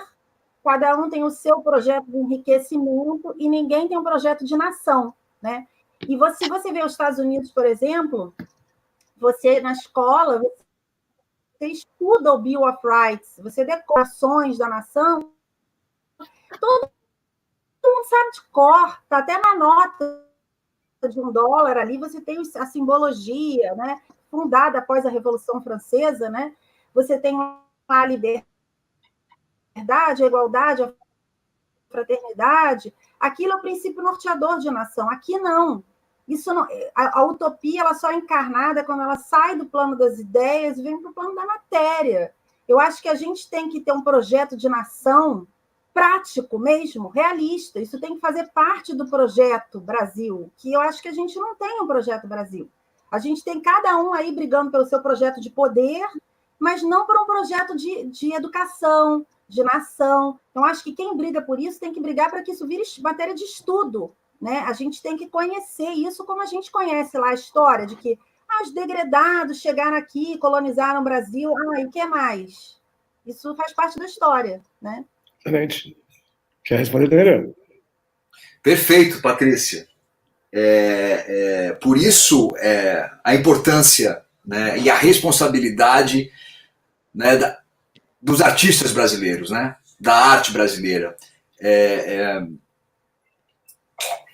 cada um tem o seu projeto de enriquecimento e ninguém tem um projeto de nação, né? E se você vê os Estados Unidos, por exemplo, você na escola, você estuda o Bill of Rights, você decora ações da nação, todo mundo sabe de cor, está até na nota de $1 ali, você tem a simbologia, né? Fundada após a Revolução Francesa, né? Você tem a liberdade, a igualdade, a fraternidade. Aquilo é o princípio norteador de nação. Aqui não. Isso não, a utopia ela só é encarnada quando ela sai do plano das ideias e vem para o plano da matéria. Eu acho que a gente tem que ter um projeto de nação prático mesmo, realista. Isso tem que fazer parte do projeto Brasil, que eu acho que a gente não tem um projeto Brasil. A gente tem cada um aí brigando pelo seu projeto de poder, mas não por um projeto de educação, de nação. Então, acho que quem briga por isso tem que brigar para que isso vire matéria de estudo, né? A gente tem que conhecer isso como a gente conhece lá a história de que os degredados chegaram aqui, colonizaram o Brasil, e o que mais? Isso faz parte da história, né? Excelente. Quer responder, Adriano? Perfeito, Patrícia. Por isso, a importância, né, e a responsabilidade, né, dos artistas brasileiros, né, da arte brasileira.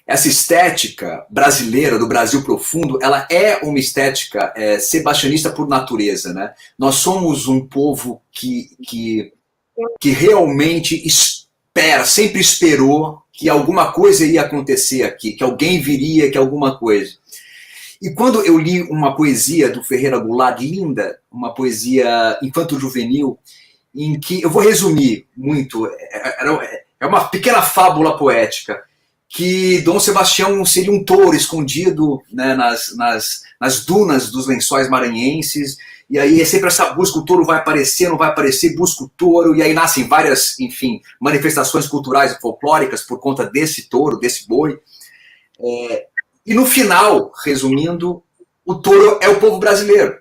Essa estética brasileira, do Brasil profundo, ela é uma estética sebastianista por natureza, né? Nós somos um povo que realmente espera, sempre esperou que alguma coisa ia acontecer aqui, que alguém viria, que alguma coisa. E quando eu li uma poesia do Ferreira Goulart, linda, uma poesia infanto-juvenil, em que, eu vou resumir muito, é uma pequena fábula poética, que Dom Sebastião seria um touro escondido, né, nas dunas dos Lençóis Maranhenses, e aí é sempre essa busca, o touro vai aparecer, não vai aparecer, busca o touro, e aí nascem várias, enfim, manifestações culturais e folclóricas por conta desse touro, desse boi. E no final, resumindo, o touro é o povo brasileiro.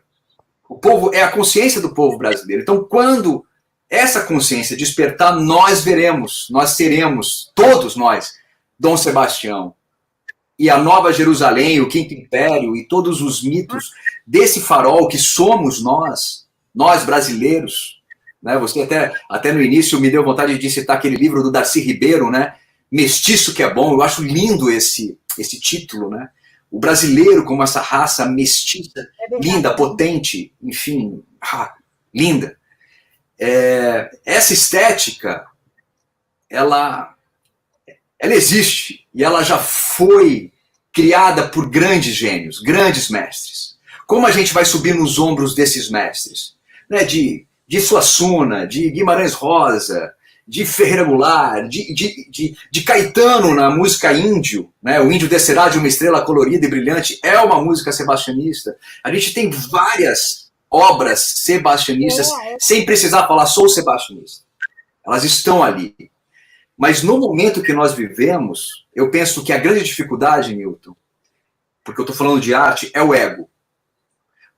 O povo é a consciência do povo brasileiro. Então, quando essa consciência despertar, nós veremos, nós seremos, todos nós, Dom Sebastião e a Nova Jerusalém, o Quinto Império e todos os mitos desse farol que somos nós brasileiros, né? Você até no início me deu vontade de citar aquele livro do Darcy Ribeiro, né? Mestiço que é bom. Eu acho lindo esse título, né? O brasileiro como essa raça mestiça, linda, potente, enfim, linda. Essa estética, ela existe e ela já foi criada por grandes gênios, grandes mestres. Como a gente vai subir nos ombros desses mestres? Né? De Suassuna, de Guimarães Rosa, de Ferreira Goulart, de Caetano na música índio, né? O índio descerá de uma estrela colorida e brilhante, é uma música sebastianista. A gente tem várias obras sebastianistas, sem precisar falar, sou sebastianista. Elas estão ali. Mas no momento que nós vivemos, eu penso que a grande dificuldade, Milton, porque eu estou falando de arte, é o ego.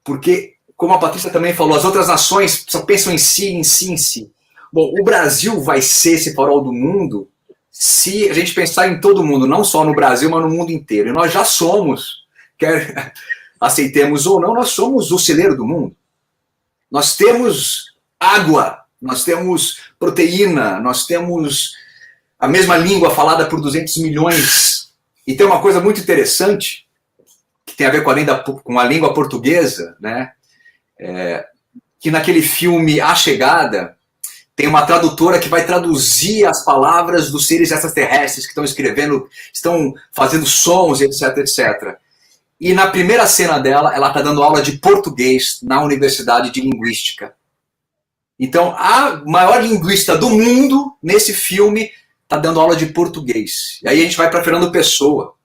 Porque, como a Patrícia também falou, as outras nações só pensam em si. Bom, o Brasil vai ser esse farol do mundo se a gente pensar em todo mundo, não só no Brasil, mas no mundo inteiro. E nós já somos, quer aceitemos ou não, nós somos o celeiro do mundo. Nós temos água, nós temos proteína, nós temos a mesma língua falada por 200 milhões. E tem uma coisa muito interessante, que tem a ver com a língua portuguesa, né? Que naquele filme A Chegada, tem uma tradutora que vai traduzir as palavras dos seres extraterrestres que estão escrevendo, estão fazendo sons, etc, etc. E na primeira cena dela, ela está dando aula de português na Universidade de Linguística. Então, a maior linguista do mundo, nesse filme, está dando aula de português. E aí a gente vai para Fernando Pessoa,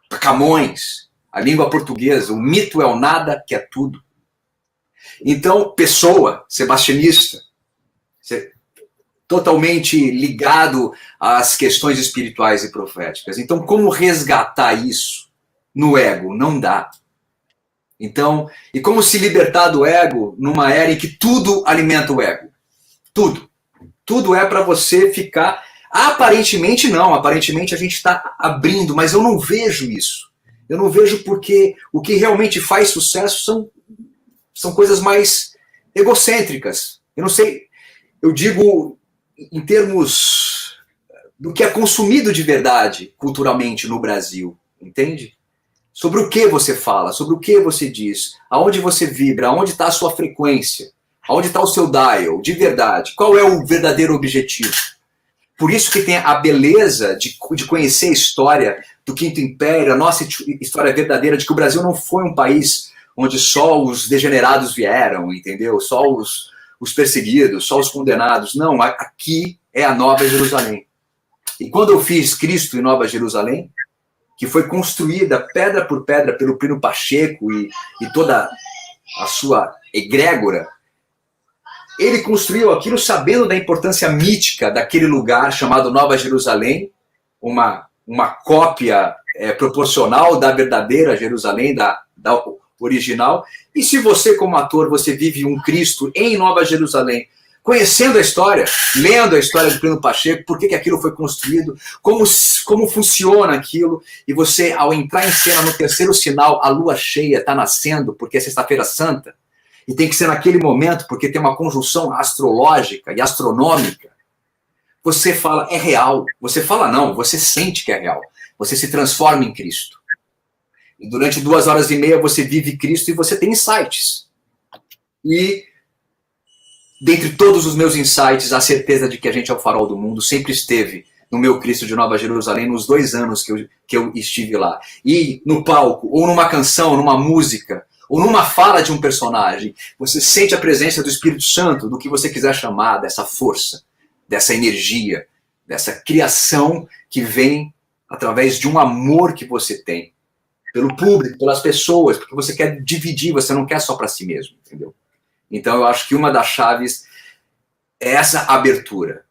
para Camões, a língua portuguesa, o mito é o nada, que é tudo. Então, Pessoa, sebastianista, totalmente ligado às questões espirituais e proféticas. Então, como resgatar isso no ego? Não dá. Então, e como se libertar do ego numa era em que tudo alimenta o ego? Tudo. Tudo é para você ficar... Aparentemente não, aparentemente a gente está abrindo, mas eu não vejo isso. Eu não vejo porque o que realmente faz sucesso são coisas mais egocêntricas. Eu não sei, eu digo em termos do que é consumido de verdade culturalmente no Brasil, entende? Sobre o que você fala, sobre o que você diz, aonde você vibra, aonde está a sua frequência, aonde está o seu dial, de verdade, qual é o verdadeiro objetivo. Por isso que tem a beleza de conhecer a história do Quinto Império, a nossa história verdadeira, de que o Brasil não foi um país onde só os degenerados vieram, entendeu? Só os perseguidos, só os condenados. Não, aqui é a Nova Jerusalém. E quando eu fiz Cristo em Nova Jerusalém, que foi construída pedra por pedra pelo Plínio Pacheco e toda a sua egrégora, ele construiu aquilo sabendo da importância mítica daquele lugar chamado Nova Jerusalém, uma cópia proporcional da verdadeira Jerusalém, da original. E se você, como ator, você vive um Cristo em Nova Jerusalém, conhecendo a história, lendo a história do Plínio Pacheco, por que aquilo foi construído, como funciona aquilo, e você, ao entrar em cena no terceiro sinal, a lua cheia está nascendo, porque é Sexta-feira Santa, e tem que ser naquele momento, porque tem uma conjunção astrológica e astronômica, você fala, é real. Você fala não, você sente que é real. Você se transforma em Cristo. E durante 2h30 você vive Cristo e você tem insights. E dentre todos os meus insights, a certeza de que a gente é o farol do mundo sempre esteve no meu Cristo de Nova Jerusalém nos 2 anos que eu estive lá. E no palco, ou numa canção, numa música, ou numa fala de um personagem, você sente a presença do Espírito Santo, do que você quiser chamar, dessa força, dessa energia, dessa criação que vem através de um amor que você tem pelo público, pelas pessoas, porque você quer dividir, você não quer só para si mesmo, entendeu? Então eu acho que uma das chaves é essa abertura.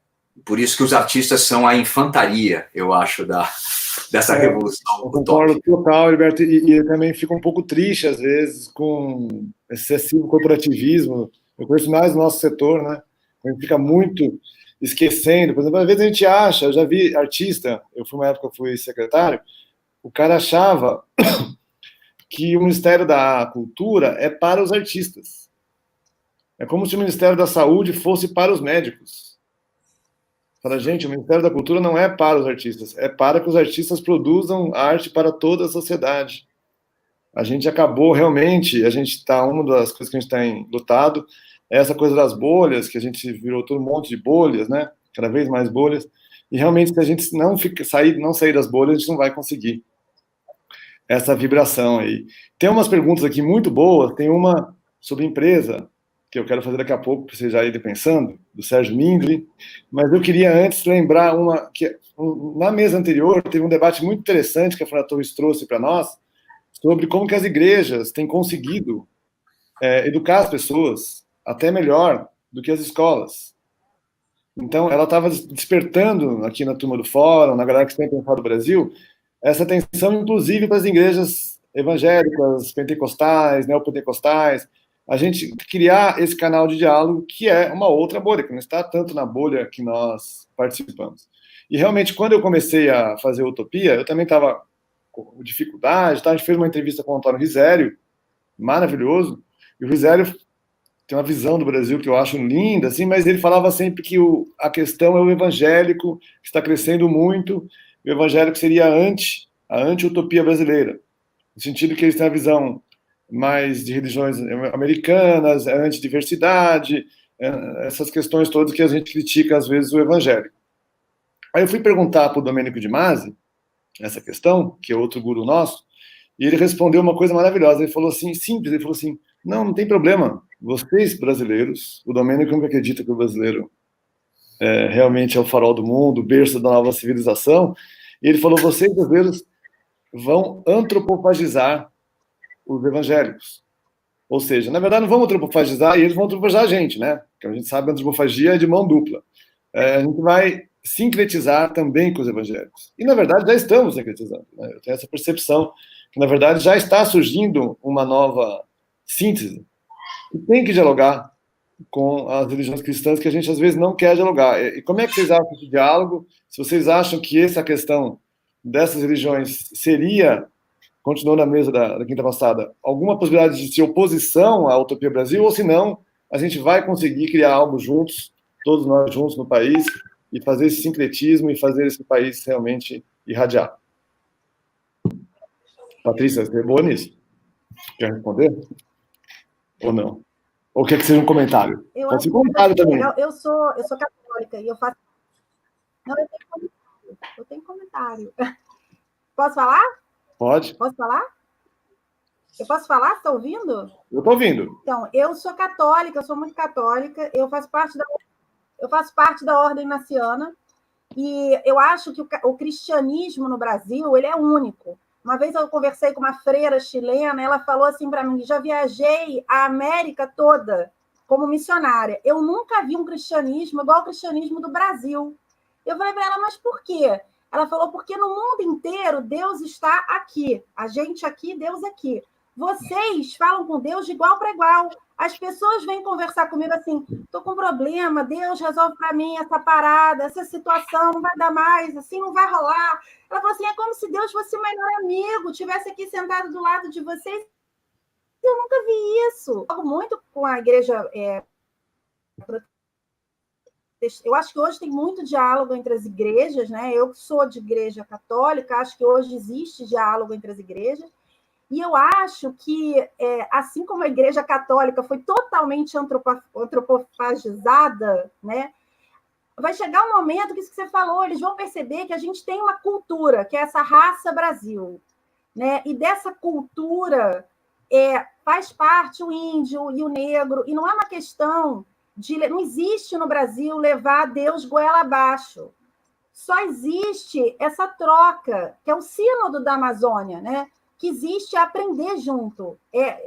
Por isso que os artistas são a infantaria, eu acho, dessa revolução. Eu concordo total, Alberto, e eu também fico um pouco triste, às vezes, com excessivo corporativismo. Eu conheço mais o nosso setor, né? A gente fica muito esquecendo. Por exemplo, às vezes a gente acha, eu já vi artista, uma época eu fui secretário, o cara achava que o Ministério da Cultura é para os artistas. É como se o Ministério da Saúde fosse para os médicos. Fala, gente, o Ministério da Cultura não é para os artistas, é para que os artistas produzam arte para toda a sociedade. A gente acabou realmente, uma das coisas que a gente tem lutado é essa coisa das bolhas, que a gente virou todo um monte de bolhas, né? Cada vez mais bolhas. E realmente, se a gente não sair das bolhas, a gente não vai conseguir essa vibração aí. Tem umas perguntas aqui muito boas, tem uma sobre empresa, que eu quero fazer daqui a pouco, para vocês já irem pensando, do Sérgio Mindli, mas eu queria antes lembrar que na mesa anterior teve um debate muito interessante que a Fernanda Torres trouxe para nós, sobre como que as igrejas têm conseguido educar as pessoas até melhor do que as escolas. Então, ela estava despertando aqui na turma do fórum, na galera que tem pensado no Brasil, essa atenção, inclusive, para as igrejas evangélicas, pentecostais, neopentecostais, a gente criar esse canal de diálogo, que é uma outra bolha, que não está tanto na bolha que nós participamos. E, realmente, quando eu comecei a fazer Utopia, eu também estava com dificuldade, a gente fez uma entrevista com o Antônio Risério, maravilhoso, e o Risério tem uma visão do Brasil que eu acho linda, assim, mas ele falava sempre que a questão é o evangélico, que está crescendo muito, e o evangélico seria a anti-utopia brasileira, no sentido que eles têm a visão mais de religiões americanas, antidiversidade, essas questões todas que a gente critica, às vezes, o evangélico. Aí eu fui perguntar para o Domênico de Masi essa questão, que é outro guru nosso, e ele respondeu uma coisa maravilhosa. Ele falou assim, simples, ele falou assim, não tem problema, vocês brasileiros, o Domênico nunca acredita que o brasileiro realmente é o farol do mundo, o berço da nova civilização, e ele falou, vocês brasileiros vão antropofagizar os evangélicos. Ou seja, na verdade, não vão antropofagizar, e eles vão antropofagizar a gente, né? Porque a gente sabe que a antropofagia é de mão dupla. A gente vai sincretizar também com os evangélicos. E, na verdade, já estamos sincretizando. Né? Eu tenho essa percepção que, na verdade, já está surgindo uma nova síntese que tem que dialogar com as religiões cristãs que a gente, às vezes, não quer dialogar. E como é que vocês acham esse diálogo? Se vocês acham que essa questão dessas religiões seria, continuou na mesa da quinta passada, alguma possibilidade de ser oposição à Utopia Brasil, ou se não, a gente vai conseguir criar algo juntos, todos nós juntos no país, e fazer esse sincretismo e fazer esse país realmente irradiar. Patrícia, você é boa nisso. Quer responder? Ou não? Ou quer que seja um comentário? Pode ser um comentário também. Eu sou católica e eu faço... Não, eu tenho comentário. Posso falar? Pode. Posso falar? Eu posso falar? Está ouvindo? Eu estou ouvindo. Então, eu sou católica, eu sou muito católica, eu faço parte da Ordem Naciana, e eu acho que o cristianismo no Brasil ele é único. Uma vez eu conversei com uma freira chilena, ela falou assim para mim, já viajei a América toda como missionária. Eu nunca vi um cristianismo igual ao cristianismo do Brasil. Eu falei para ela, mas por quê? Ela falou, porque no mundo inteiro Deus está aqui. A gente aqui, Deus aqui. Vocês falam com Deus de igual para igual. As pessoas vêm conversar comigo assim, estou com um problema, Deus resolve para mim essa parada, essa situação, não vai dar mais, assim não vai rolar. Ela falou assim, é como se Deus fosse o melhor amigo, estivesse aqui sentado do lado de vocês. Eu nunca vi isso. Eu muito com a igreja... Eu acho que hoje tem muito diálogo entre as igrejas, né? Eu que sou de igreja católica, acho que hoje existe diálogo entre as igrejas. E eu acho que, assim como a Igreja Católica foi totalmente antropofagizada, né, vai chegar um momento que isso que você falou, eles vão perceber que a gente tem uma cultura, que é essa raça Brasil, né, e dessa cultura faz parte o índio e o negro, e não é uma questão de... Não existe no Brasil levar Deus goela abaixo. Só existe essa troca, que é o sínodo da Amazônia, né? Que existe aprender junto.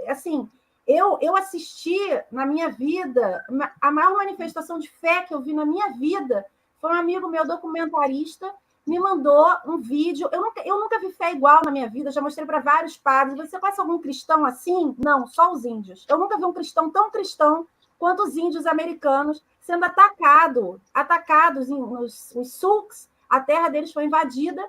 Assim, eu assisti na minha vida, a maior manifestação de fé que eu vi na minha vida foi um amigo meu documentarista, me mandou um vídeo. Eu nunca vi fé igual na minha vida, já mostrei para vários padres. Você conhece algum cristão assim? Não, só os índios. Eu nunca vi um cristão tão cristão quanto os índios americanos sendo atacados nos sulks, a terra deles foi invadida,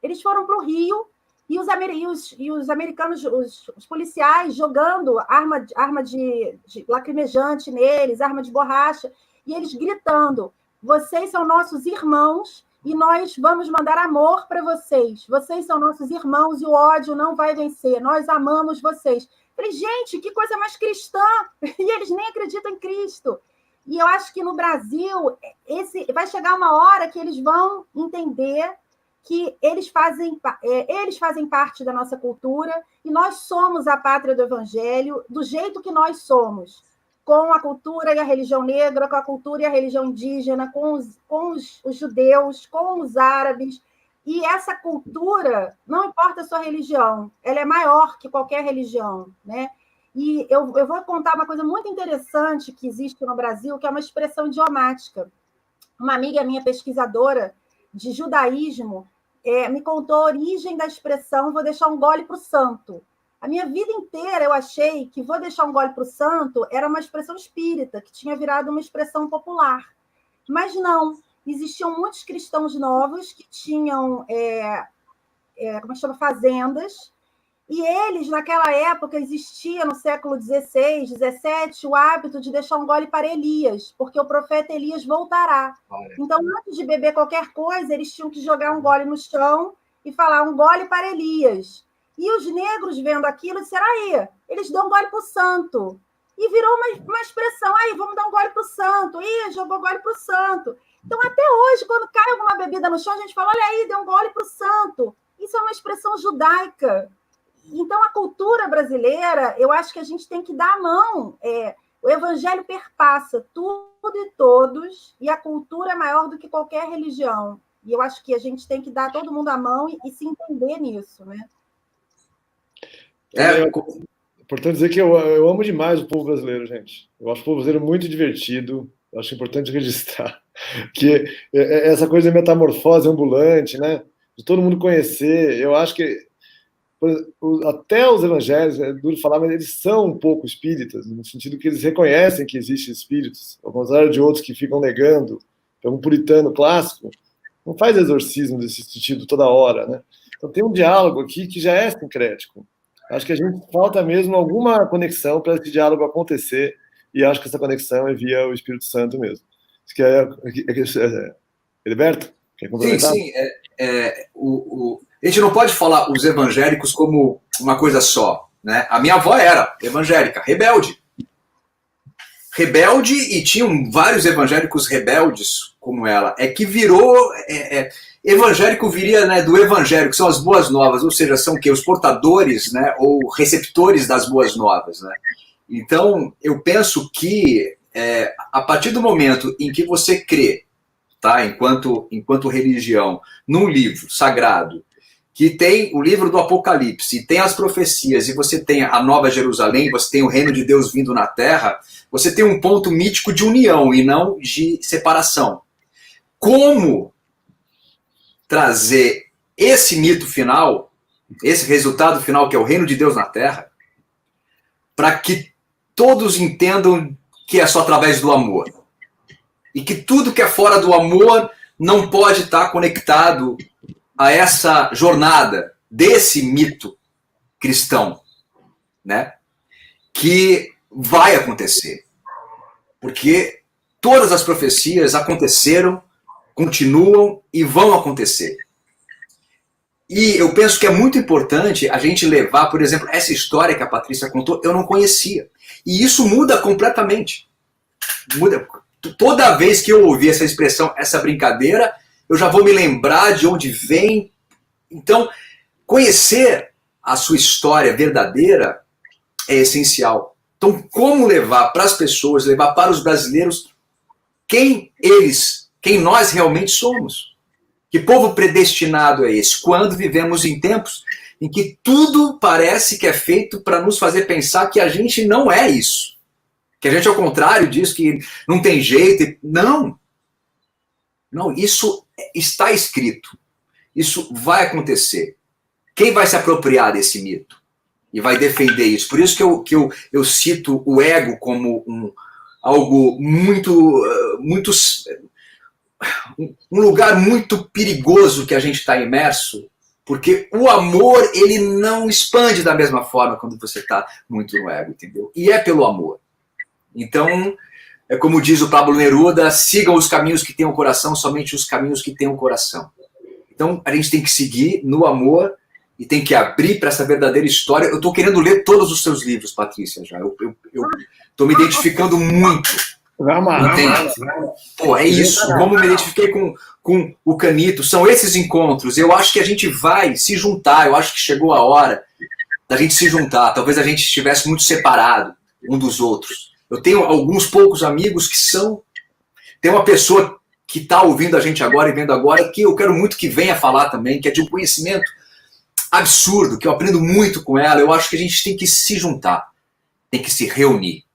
eles foram para o Rio, e os americanos, os policiais, jogando arma de lacrimejante neles, arma de borracha, e eles gritando, vocês são nossos irmãos, e nós vamos mandar amor para vocês. Vocês são nossos irmãos, e o ódio não vai vencer. Nós amamos vocês. Falei, gente, que coisa mais cristã! E eles nem acreditam em Cristo. E eu acho que no Brasil, vai chegar uma hora que eles vão entender que eles fazem parte da nossa cultura e nós somos a pátria do Evangelho do jeito que nós somos, com a cultura e a religião negra, com a cultura e a religião indígena, com os judeus, com os árabes. E essa cultura, não importa a sua religião, ela é maior que qualquer religião, né? E eu vou contar uma coisa muito interessante que existe no Brasil, que é uma expressão idiomática. Uma amiga minha, pesquisadora de judaísmo, me contou a origem da expressão vou deixar um gole para o santo. A minha vida inteira eu achei que vou deixar um gole para o santo era uma expressão espírita, que tinha virado uma expressão popular. Mas não, existiam muitos cristãos novos que tinham como chama, fazendas, e eles, naquela época, existia no século XVI, XVII, o hábito de deixar um gole para Elias, porque o profeta Elias voltará. Então, antes de beber qualquer coisa, eles tinham que jogar um gole no chão e falar um gole para Elias. E os negros, vendo aquilo, disseram, aí, eles dão um gole para o santo. E virou uma expressão, aí, vamos dar um gole para o santo. Ih, jogou gole para o santo. Então, até hoje, quando cai alguma bebida no chão, a gente fala, olha aí, deu um gole para o santo. Isso é uma expressão judaica. Então, a cultura brasileira, eu acho que a gente tem que dar a mão. O evangelho perpassa tudo e todos, e a cultura é maior do que qualquer religião. E eu acho que a gente tem que dar todo mundo a mão e se entender nisso, né? É importante dizer que eu amo demais o povo brasileiro, gente. Eu acho o povo brasileiro muito divertido. Eu acho importante registrar que essa coisa de metamorfose ambulante, né? De todo mundo conhecer. Eu acho que até os evangélicos, é duro falar, mas eles são um pouco espíritas, no sentido que eles reconhecem que existem espíritos, ao contrário de outros que ficam negando. Então, um puritano clássico não faz exorcismo desse sentido toda hora, né? Então, tem um diálogo aqui que já é sincrético. Acho que a gente falta mesmo alguma conexão para esse diálogo acontecer, e acho que essa conexão é via o Espírito Santo mesmo. Heriberto, quer complementar? Sim. A gente não pode falar os evangélicos como uma coisa só, né? A minha avó era evangélica, rebelde. Rebelde, e tinham vários evangélicos rebeldes como ela. É que virou... evangélico viria, né, do evangelho, que são as boas novas, ou seja, são o quê? Os portadores, né, ou receptores das boas novas, né? Então, eu penso que a partir do momento em que você crê, tá, enquanto religião, num livro sagrado, que tem o livro do Apocalipse, tem as profecias, e você tem a Nova Jerusalém, você tem o reino de Deus vindo na Terra, você tem um ponto mítico de união e não de separação. Como trazer esse mito final, esse resultado final, que é o reino de Deus na Terra, para que todos entendam que é só através do amor. E que tudo que é fora do amor não pode estar conectado a essa jornada desse mito cristão, né? Que vai acontecer. Porque todas as profecias aconteceram, continuam e vão acontecer. E eu penso que é muito importante a gente levar, por exemplo, essa história que a Patrícia contou, eu não conhecia. E isso muda completamente. Muda. Toda vez que eu ouvir essa expressão, essa brincadeira, eu já vou me lembrar de onde vem. Então, conhecer a sua história verdadeira é essencial. Então, como levar para as pessoas, levar para os brasileiros quem nós realmente somos? Que povo predestinado é esse? Quando vivemos em tempos em que tudo parece que é feito para nos fazer pensar que a gente não é isso. Que a gente, ao contrário, diz que não tem jeito. Não. Não, isso está escrito. Isso vai acontecer. Quem vai se apropriar desse mito? E vai defender isso. Por isso que eu cito o ego como algo um lugar muito perigoso que a gente está imerso, porque o amor, ele não expande da mesma forma quando você está muito no ego, entendeu? E é pelo amor. Então, é como diz o Pablo Neruda, sigam os caminhos que têm o coração, somente os caminhos que têm o coração. Então, a gente tem que seguir no amor e tem que abrir para essa verdadeira história. Eu estou querendo ler todos os seus livros, Patrícia, já. Eu estou me identificando muito. Entende? Pô, é isso. Como me identifiquei com o Canito, são esses encontros. Eu acho que a gente vai se juntar. Eu acho que chegou a hora da gente se juntar. Talvez a gente estivesse muito separado um dos outros. Eu tenho alguns poucos amigos que são... Tem uma pessoa que está ouvindo a gente agora e vendo agora, que eu quero muito que venha falar também, que é de um conhecimento absurdo, que eu aprendo muito com ela. Eu acho que a gente tem que se juntar, tem que se reunir.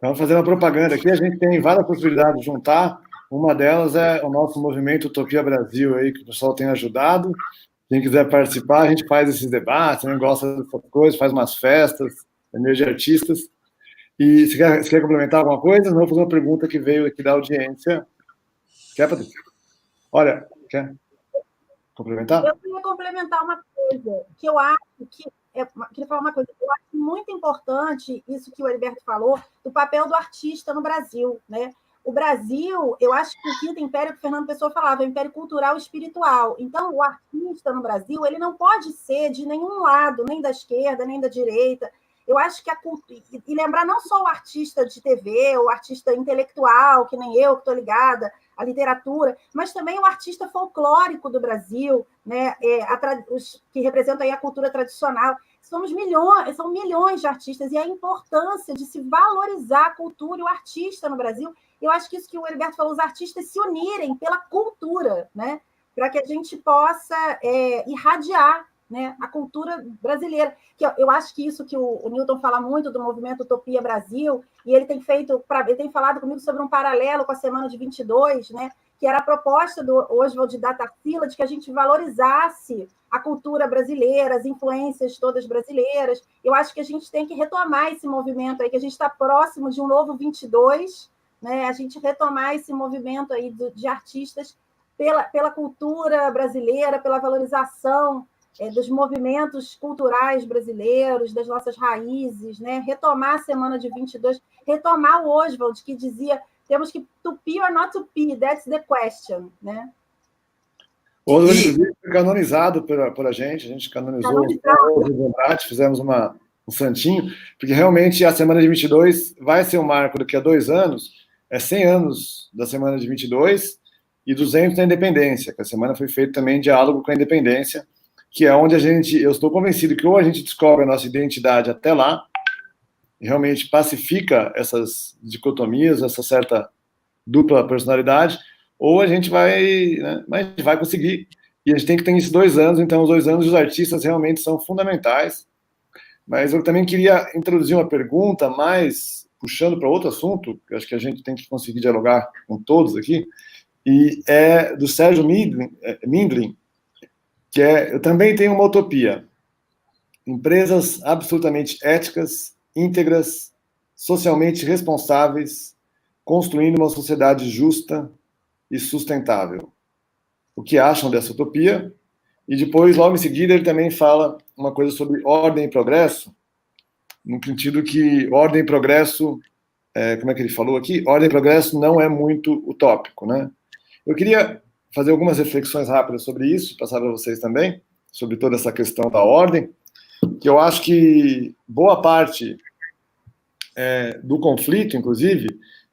Vamos fazer uma propaganda aqui, a gente tem várias possibilidades de juntar. Uma delas é o nosso movimento Utopia Brasil, aí, que o pessoal tem ajudado. Quem quiser participar, a gente faz esses debates, a gente gosta dessas coisas, faz umas festas, meio de artistas. E você quer complementar alguma coisa? Não, vou fazer uma pergunta que veio aqui da audiência. Quer, Patrícia? Olha, quer complementar? Eu queria complementar uma coisa, que eu acho que... queria falar uma coisa. Eu acho muito importante isso que o Heriberto falou, do papel do artista no Brasil, né? O Brasil, eu acho que o Quinto Império, que o Fernando Pessoa falava, é um império cultural e espiritual. Então, o artista no Brasil, ele não pode ser de nenhum lado, nem da esquerda, nem da direita. Eu acho que e lembrar não só o artista de TV, o artista intelectual, que nem eu, que estou ligada à literatura, mas também o artista folclórico do Brasil, né? Os que representam aí a cultura tradicional. São milhões de artistas, e a importância de se valorizar a cultura e o artista no Brasil. Eu acho que isso que o Heriberto falou, os artistas se unirem pela cultura, né? Para que a gente possa irradiar, né, a cultura brasileira. Que eu acho que isso que o Newton fala muito do movimento Utopia Brasil, e ele tem falado comigo sobre um paralelo com a Semana de 22, né, que era a proposta do Oswald da Tarsila de que a gente valorizasse a cultura brasileira, as influências todas brasileiras. Eu acho que a gente tem que retomar esse movimento aí, que a gente está próximo de um novo 22, né, a gente retomar esse movimento aí de artistas pela cultura brasileira, pela valorização dos movimentos culturais brasileiros, das nossas raízes, né? Retomar a Semana de 22, retomar o Oswald, que dizia, temos que to be or not to be, that's the question, né? Outro, inclusive, foi canonizado por a gente canonizou o Andrade, fizemos um santinho, porque realmente a semana de 22 vai ser um marco daqui a 2 anos, 100 anos da semana de 22 e 200 da independência, que a semana foi feita também em diálogo com a independência, que é onde eu estou convencido que ou a gente descobre a nossa identidade até lá, e realmente pacifica essas dicotomias, essa certa dupla personalidade, ou a gente vai, né, mas a gente vai conseguir, e a gente tem que ter esses 2 anos, então os 2 anos dos artistas realmente são fundamentais. Mas eu também queria introduzir uma pergunta, mais puxando para outro assunto, que eu acho que a gente tem que conseguir dialogar com todos aqui, e é do Sérgio Mindlin, que eu também tenho uma utopia. Empresas absolutamente éticas, íntegras, socialmente responsáveis, construindo uma sociedade justa e sustentável. O que acham dessa utopia? E depois, logo em seguida, ele também fala uma coisa sobre ordem e progresso, no sentido que ordem e progresso, como é que ele falou aqui? Ordem e progresso não é muito utópico, né? Eu queria fazer algumas reflexões rápidas sobre isso, passar para vocês também, sobre toda essa questão da ordem, que eu acho que boa parte do conflito, inclusive,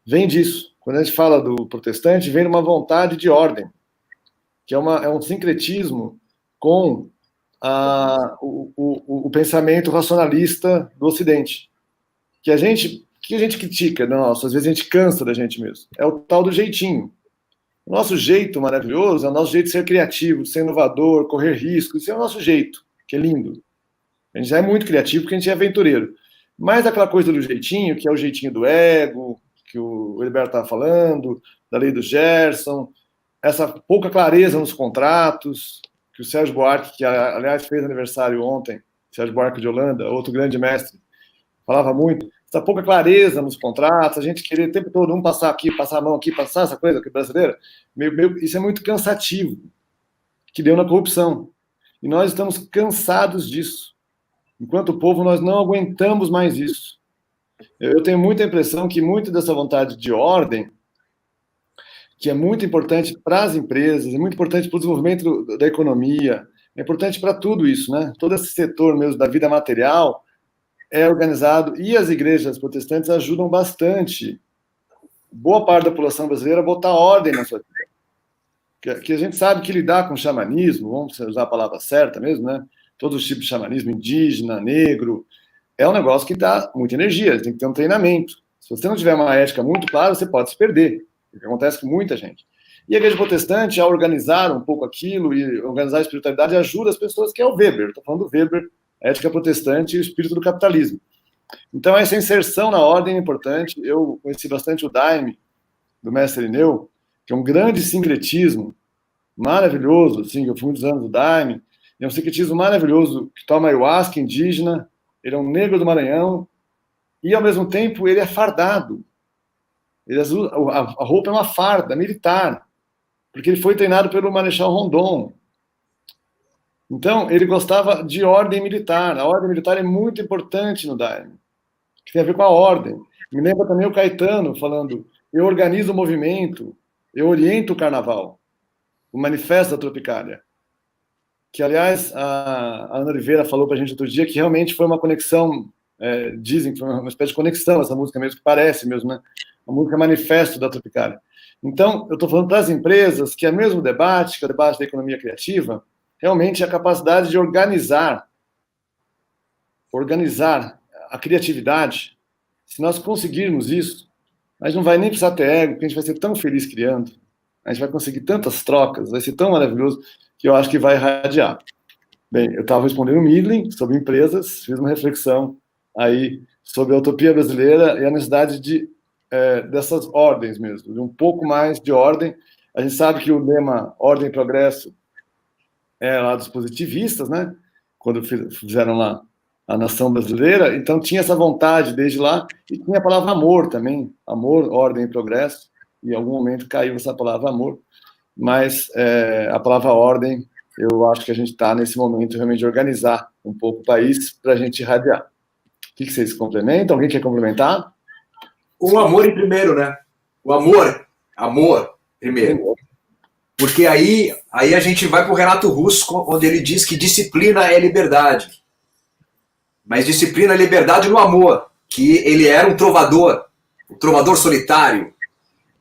vem disso. Quando a gente fala do protestante, vem uma vontade de ordem, que é um sincretismo com o pensamento racionalista do Ocidente, que a gente critica, às vezes a gente cansa da gente mesmo. É o tal do jeitinho. O nosso jeito maravilhoso é o nosso jeito de ser criativo, de ser inovador, correr riscos. Isso é o nosso jeito, que é lindo. A gente já é muito criativo porque a gente é aventureiro. Mas aquela coisa do jeitinho, que é o jeitinho do ego, que o Heriberto estava falando, da lei do Gerson, essa pouca clareza nos contratos, que o Sérgio Buarque, que aliás fez aniversário ontem, Sérgio Buarque de Holanda, outro grande mestre, falava muito, essa pouca clareza nos contratos, a gente querer o tempo todo passar aqui, passar a mão aqui, passar essa coisa aqui brasileira, isso é muito cansativo, que deu na corrupção. E nós estamos cansados disso. Enquanto povo, nós não aguentamos mais isso. Eu tenho muita impressão que muito dessa vontade de ordem, que é muito importante para as empresas, é muito importante para o desenvolvimento da economia, é importante para tudo isso, né? Todo esse setor mesmo da vida material é organizado, e as igrejas protestantes ajudam bastante boa parte da população brasileira a botar ordem na sua vida. Que a gente sabe que lidar com xamanismo, vamos usar a palavra certa mesmo, né? Todos os tipos de xamanismo, indígena, negro, é um negócio que dá muita energia, tem que ter um treinamento. Se você não tiver uma ética muito clara, você pode se perder, o que acontece com muita gente. E a igreja protestante, ao organizar um pouco aquilo e organizar a espiritualidade, ajuda as pessoas, que é o Weber. Estou falando do Weber, a ética protestante e o espírito do capitalismo. Então, essa inserção na ordem é importante. Eu conheci bastante o Daime, do mestre Irineu, que é um grande sincretismo, maravilhoso, assim, eu fui muitos anos do Daime, é um sincretismo maravilhoso, que toma ayahuasca indígena, ele é um negro do Maranhão, e, ao mesmo tempo, ele é fardado. A roupa é uma farda militar, porque ele foi treinado pelo Marechal Rondon. Então, ele gostava de ordem militar. A ordem militar é muito importante no Daime, que tem a ver com a ordem. Me lembra também o Caetano falando, eu organizo o movimento, eu oriento o carnaval, o Manifesto da Tropicália. Que, aliás, a Ana Oliveira falou para a gente outro dia que realmente foi uma conexão, dizem que foi uma espécie de conexão, essa música mesmo, que parece mesmo, né? A música Manifesto da Tropicália. Então, eu estou falando para as empresas que é o mesmo debate, que é o debate da economia criativa, realmente a capacidade de organizar a criatividade. Se nós conseguirmos isso, a gente não vai nem precisar ter ego, porque a gente vai ser tão feliz criando, a gente vai conseguir tantas trocas, vai ser tão maravilhoso, que eu acho que vai irradiar. Bem, eu estava respondendo o Midlin sobre empresas, fiz uma reflexão aí sobre a utopia brasileira e a necessidade dessas ordens mesmo, de um pouco mais de ordem. A gente sabe que o lema ordem e progresso é lá dos positivistas, né? Quando fizeram lá a nação brasileira, então tinha essa vontade desde lá, e tinha a palavra amor também, amor, ordem e progresso, e em algum momento caiu essa palavra amor, mas a palavra ordem, eu acho que a gente está nesse momento realmente de organizar um pouco o país para a gente irradiar. O que vocês complementam? Alguém quer complementar? O amor em primeiro, né? O amor primeiro. Porque aí a gente vai para o Renato Russo, onde ele diz que disciplina é liberdade. Mas disciplina é liberdade no amor, que ele era um trovador solitário.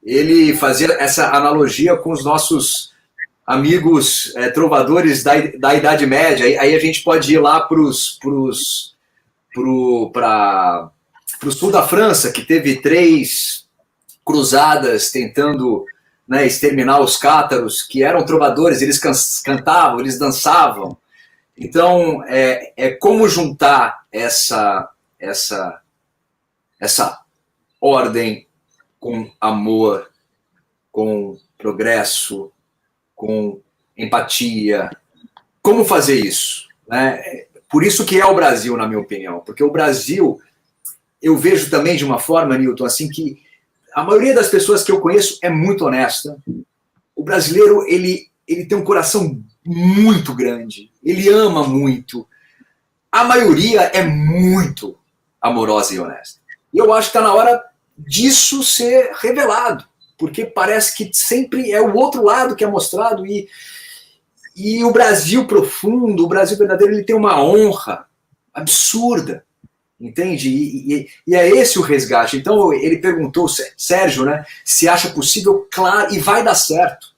Ele fazia essa analogia com os nossos amigos trovadores da Idade Média. Aí a gente pode ir lá para o sul da França, que teve 3 cruzadas tentando, né, exterminar os cátaros, que eram trovadores, eles cantavam, eles dançavam. Então, como juntar essa ordem com amor, com progresso, com empatia. Como fazer isso? Né? Por isso que é o Brasil, na minha opinião. Porque o Brasil, eu vejo também de uma forma, Newton, assim, que a maioria das pessoas que eu conheço é muito honesta. O brasileiro, ele tem um coração muito grande. Ele ama muito. A maioria é muito amorosa e honesta. E eu acho que está na hora disso ser revelado, porque parece que sempre é o outro lado que é mostrado, e o Brasil profundo, o Brasil verdadeiro, ele tem uma honra absurda, entende? E é esse o resgate. Então ele perguntou, Sérgio, né, se acha possível, claro, e vai dar certo.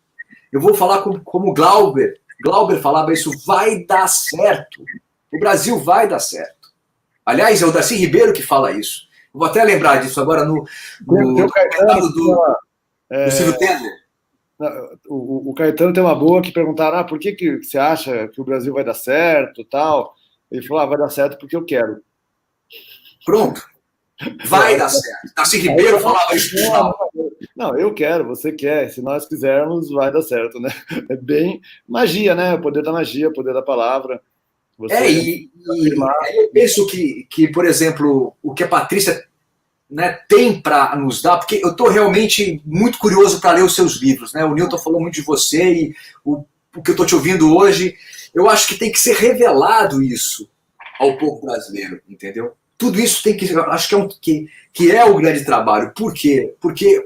Eu vou falar como Glauber falava isso, vai dar certo. O Brasil vai dar certo. Aliás, é o Darcy Ribeiro que fala isso. Eu vou até lembrar disso agora no comentário do Silvio Temer. O Caetano tem uma boa que perguntaram, por que você acha que o Brasil vai dar certo, tal? Ele falou, vai dar certo porque eu quero. Pronto. Vai dar certo. Darcy Ribeiro falava isso. Não, eu quero, você quer. Se nós quisermos, vai dar certo, né? É bem magia, né? O poder da magia, o poder da palavra. Eu penso que, por exemplo, o que a Patrícia, né, tem para nos dar, porque eu estou realmente muito curioso para ler os seus livros, né? O Newton falou muito de você e o que eu estou te ouvindo hoje, eu acho que tem que ser revelado isso ao povo brasileiro, entendeu? Tudo isso tem que, acho que é o grande trabalho. Por quê? Porque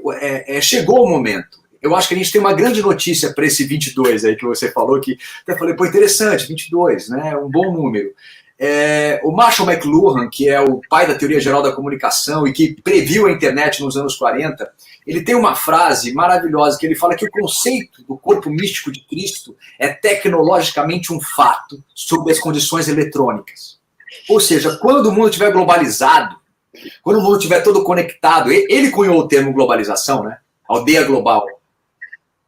chegou o momento. Eu acho que a gente tem uma grande notícia para esse 22 aí que você falou, que até falei, interessante, 22, né? Um bom número. O Marshall McLuhan, que é o pai da teoria geral da comunicação e que previu a internet nos anos 40, ele tem uma frase maravilhosa que ele fala que o conceito do corpo místico de Cristo é tecnologicamente um fato sob as condições eletrônicas. Ou seja, quando o mundo estiver globalizado, quando o mundo estiver todo conectado, ele cunhou o termo globalização, né? Aldeia global.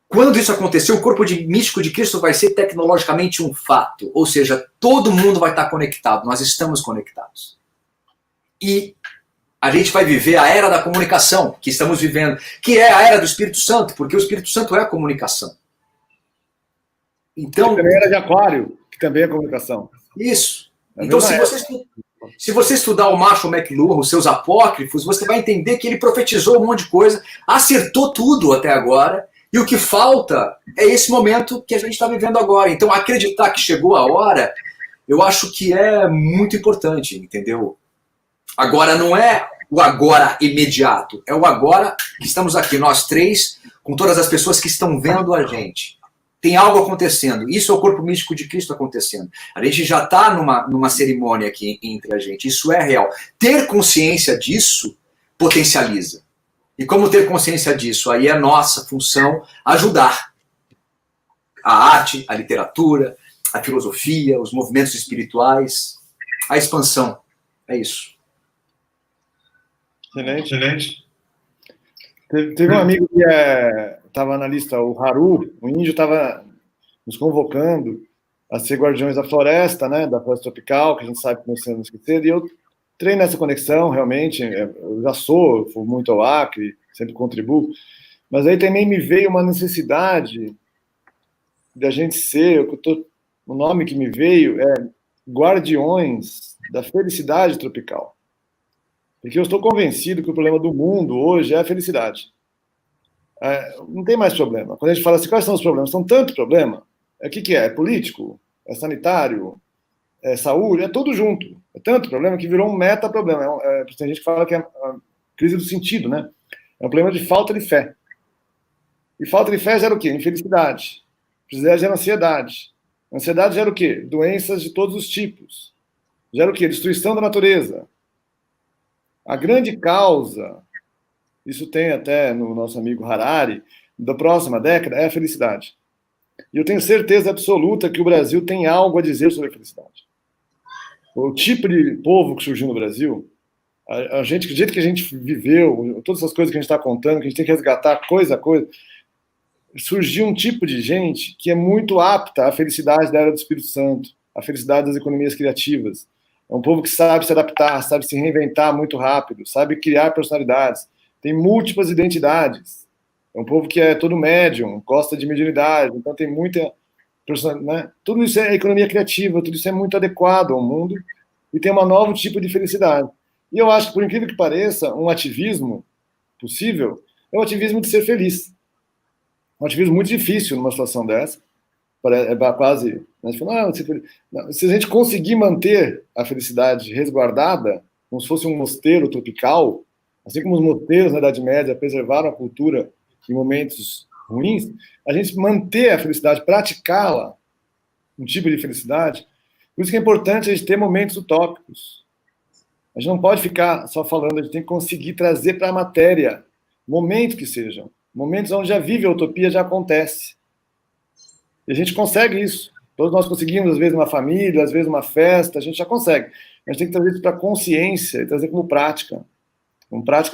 Quando isso acontecer, o corpo místico de Cristo vai ser tecnologicamente um fato. Ou seja, todo mundo vai estar conectado. Nós estamos conectados. E a gente vai viver a era da comunicação que estamos vivendo, que é a era do Espírito Santo, porque o Espírito Santo é a comunicação. Então, também era de Aquário, que também é comunicação. Isso. Então, se você estudar o Marshall McLuhan, os seus apócrifos, você vai entender que ele profetizou um monte de coisa, acertou tudo até agora, e o que falta é esse momento que a gente está vivendo agora. Então, acreditar que chegou a hora, eu acho que é muito importante, entendeu? Agora não é o agora imediato, é o agora que estamos aqui, nós três, com todas as pessoas que estão vendo a gente. Tem algo acontecendo. Isso é o corpo místico de Cristo acontecendo. A gente já está numa cerimônia aqui entre a gente. Isso é real. Ter consciência disso potencializa. E como ter consciência disso? Aí é nossa função ajudar. A arte, a literatura, a filosofia, os movimentos espirituais, a expansão. É isso. Excelente, excelente. Teve um amigo que estava na lista, o Haru, o índio estava nos convocando a ser guardiões da floresta, né, da floresta tropical, que a gente sabe que nós temos que ser, e eu treino nessa conexão, realmente, eu já fui muito ao Acre, sempre contribuo, mas aí também me veio uma necessidade de a gente ser, o nome que me veio é Guardiões da Felicidade Tropical. Porque eu estou convencido que o problema do mundo hoje é a felicidade. Não tem mais problema. Quando a gente fala assim, quais são os problemas? São tantos problemas. O que é? É político? É sanitário? É saúde? É tudo junto. É tanto problema que virou um meta-problema. Tem gente que fala que é a crise do sentido, né? É um problema de falta de fé. E falta de fé gera o quê? Infelicidade. Infelicidade gera ansiedade. Ansiedade gera o quê? Doenças de todos os tipos. Gera o quê? Destruição da natureza. A grande causa, isso tem até no nosso amigo Harari, da próxima década, é a felicidade. E eu tenho certeza absoluta que o Brasil tem algo a dizer sobre a felicidade. O tipo de povo que surgiu no Brasil, a gente, do jeito que a gente viveu, todas essas coisas que a gente está contando, que a gente tem que resgatar coisa a coisa, surgiu um tipo de gente que é muito apta à felicidade da era do Espírito Santo, à felicidade das economias criativas. É um povo que sabe se adaptar, sabe se reinventar muito rápido, sabe criar personalidades, tem múltiplas identidades. É um povo que é todo médium, gosta de mediunidade, então tem muita personalidade, né? Tudo isso é economia criativa, tudo isso é muito adequado ao mundo e tem um novo tipo de felicidade. E eu acho que, por incrível que pareça, um ativismo possível é o ativismo de ser feliz. Um ativismo muito difícil numa situação dessa. É quase... Se a gente conseguir manter a felicidade resguardada, como se fosse um mosteiro tropical, assim como os mosteiros na Idade Média preservaram a cultura em momentos ruins, a gente manter a felicidade, praticá-la, um tipo de felicidade, por isso que é importante a gente ter momentos utópicos. A gente não pode ficar só falando, a gente tem que conseguir trazer para a matéria, momentos que sejam, momentos onde já vive a utopia, já acontece. E a gente consegue isso. Todos nós conseguimos, às vezes, uma família, às vezes, uma festa, a gente já consegue. A gente tem que trazer isso para a consciência e trazer como prática,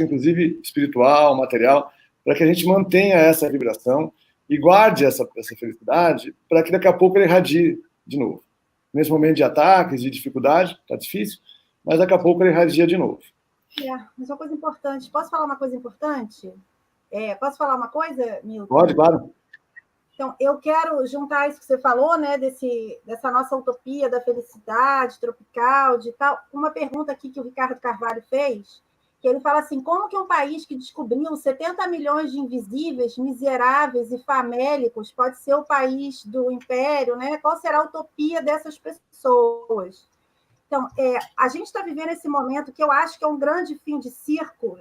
inclusive, espiritual, material, para que a gente mantenha essa vibração e guarde essa felicidade para que daqui a pouco ele irradie de novo. Nesse momento de ataques, de dificuldade, está difícil, mas daqui a pouco ele irradia de novo. Mas uma coisa importante, posso falar uma coisa importante? Posso falar uma coisa, Milton? Pode, claro. Então, eu quero juntar isso que você falou, né, dessa nossa utopia da felicidade tropical, de tal, uma pergunta aqui que o Ricardo Carvalho fez, que ele fala assim, como que um país que descobriu 70 milhões de invisíveis, miseráveis e famélicos pode ser o país do império, né? Qual será a utopia dessas pessoas? Então, a gente está vivendo esse momento que eu acho que é um grande fim de circo,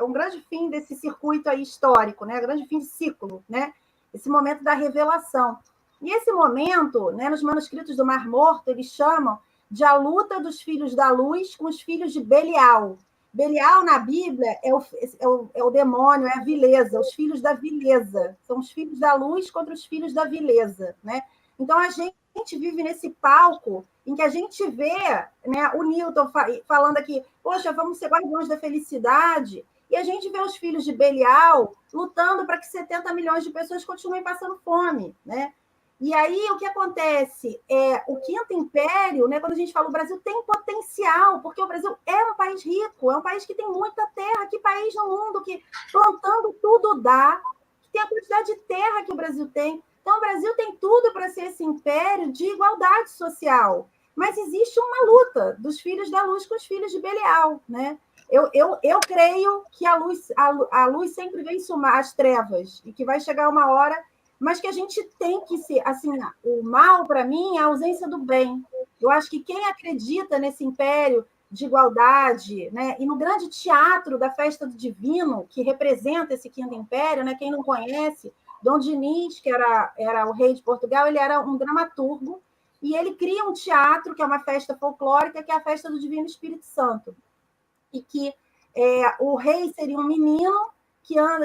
um grande fim desse circuito aí histórico, né? Um grande fim de ciclo, né? Esse momento da revelação. E esse momento, né, nos manuscritos do Mar Morto, eles chamam de a luta dos filhos da luz com os filhos de Belial. Belial, na Bíblia, é o demônio, é a vileza, os filhos da vileza. São os filhos da luz contra os filhos da vileza, né? Então, a gente vive nesse palco em que a gente vê, né, o Newton falando aqui, poxa, vamos ser guardiões da felicidade, e a gente vê os filhos de Belial lutando para que 70 milhões de pessoas continuem passando fome, né? E aí, o que acontece? O Quinto Império, né, quando a gente fala o Brasil tem potencial, porque o Brasil é um país rico, é um país que tem muita terra, que país no mundo que plantando tudo dá, que tem a quantidade de terra que o Brasil tem. Então, o Brasil tem tudo para ser esse império de igualdade social. Mas existe uma luta dos filhos da luz com os filhos de Belial, né? Eu creio que a luz sempre vem sumar as trevas e que vai chegar uma hora, mas que a gente tem que ser, assim, o mal, para mim, é a ausência do bem. Eu acho que quem acredita nesse império de igualdade, né, e no grande teatro da festa do divino, que representa esse Quinto Império, né, quem não conhece, Dom Dinis, que era o rei de Portugal, ele era um dramaturgo, e ele cria um teatro, que é uma festa folclórica, que é a festa do Divino Espírito Santo. E que o rei seria um menino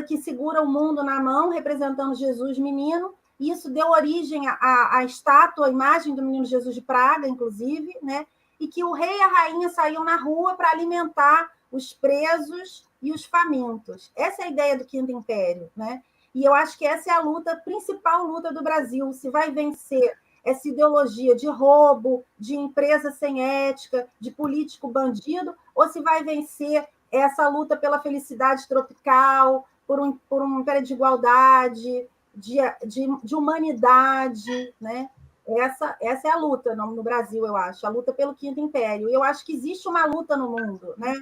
que segura o mundo na mão, representando Jesus menino, e isso deu origem à estátua, à imagem do menino Jesus de Praga, inclusive, né? E que o rei e a rainha saíam na rua para alimentar os presos e os famintos. Essa é a ideia do Quinto Império, né? E eu acho que essa é a principal luta do Brasil, se vai vencer essa ideologia de roubo, de empresa sem ética, de político bandido, ou se vai vencer essa luta pela felicidade tropical, por um império de igualdade, de humanidade, né? Essa é a luta no Brasil, eu acho, a luta pelo Quinto Império. E eu acho que existe uma luta no mundo, né?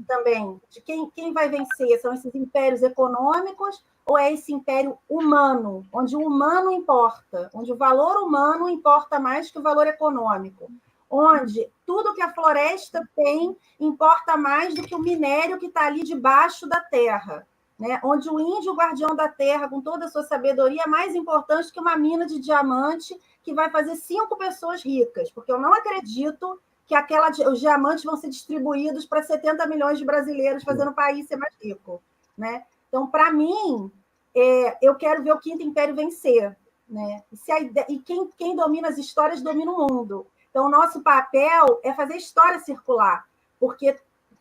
Também, de quem vai vencer, são esses impérios econômicos ou é esse império humano, onde o humano importa, onde o valor humano importa mais que o valor econômico, onde tudo que a floresta tem importa mais do que o minério que está ali debaixo da terra. né? Onde o índio, o guardião da terra, com toda a sua sabedoria, é mais importante que uma mina de diamante que vai fazer 5 pessoas ricas, porque eu não acredito que os diamantes vão ser distribuídos para 70 milhões de brasileiros, fazendo o país ser mais rico, né? Então, para mim, eu quero ver o Quinto Império vencer, né? E quem domina as histórias domina o mundo. Então, o nosso papel é fazer a história circular, porque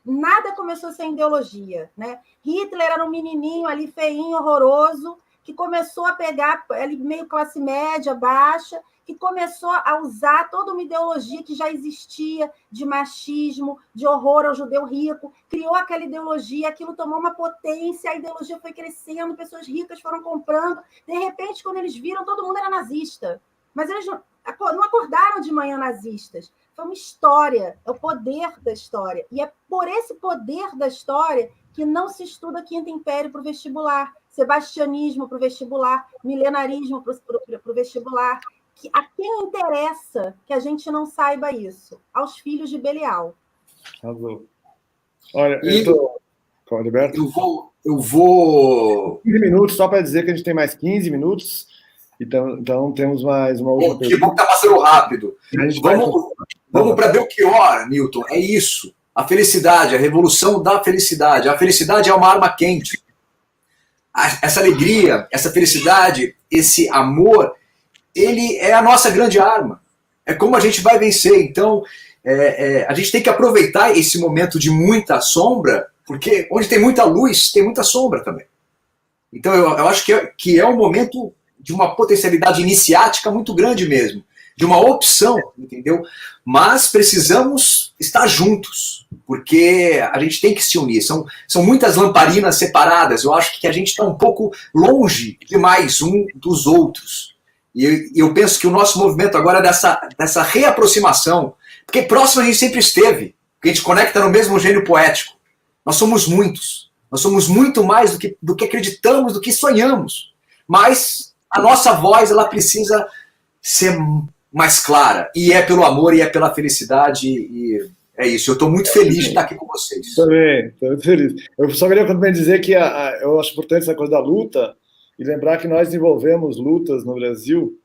nada começou sem ideologia, né? Hitler era um menininho ali, feinho, horroroso, que começou a pegar ali meio classe média, baixa, que começou a usar toda uma ideologia que já existia de machismo, de horror ao judeu rico, criou aquela ideologia, aquilo tomou uma potência, a ideologia foi crescendo, pessoas ricas foram comprando, de repente, quando eles viram, todo mundo era nazista. Mas eles não acordaram de manhã nazistas. Foi uma história, é o poder da história. E é por esse poder da história que não se estuda Quinto Império para o vestibular, sebastianismo para o vestibular, milenarismo para o vestibular. A quem interessa que a gente não saiba isso? Aos filhos de Belial. Olha, eu vou... 15 minutos, só para dizer que a gente tem mais 15 minutos. Então temos mais uma outra pergunta. Que bom que está passando rápido. Vamos para Belchior, Newton. É isso. A felicidade, a revolução da felicidade. A felicidade é uma arma quente. Essa alegria, essa felicidade, esse amor, ele é a nossa grande arma. É como a gente vai vencer. Então, a gente tem que aproveitar esse momento de muita sombra, porque onde tem muita luz, tem muita sombra também. Então, eu acho que é um momento de uma potencialidade iniciática muito grande mesmo, de uma opção, entendeu? Mas precisamos estar juntos, porque a gente tem que se unir. São muitas lamparinas separadas. Eu acho que a gente está um pouco longe demais um dos outros. E eu penso que o nosso movimento agora é dessa reaproximação, porque próximo a gente sempre esteve, porque a gente conecta no mesmo gênio poético. Nós somos muitos. Nós somos muito mais do que acreditamos, do que sonhamos. Mas a nossa voz, ela precisa ser mais clara. E é pelo amor, e é pela felicidade, e é isso. Eu estou muito feliz de estar aqui com vocês. Também, estou muito feliz. Eu só queria também dizer que eu acho importante essa coisa da luta, e lembrar que nós desenvolvemos lutas no Brasil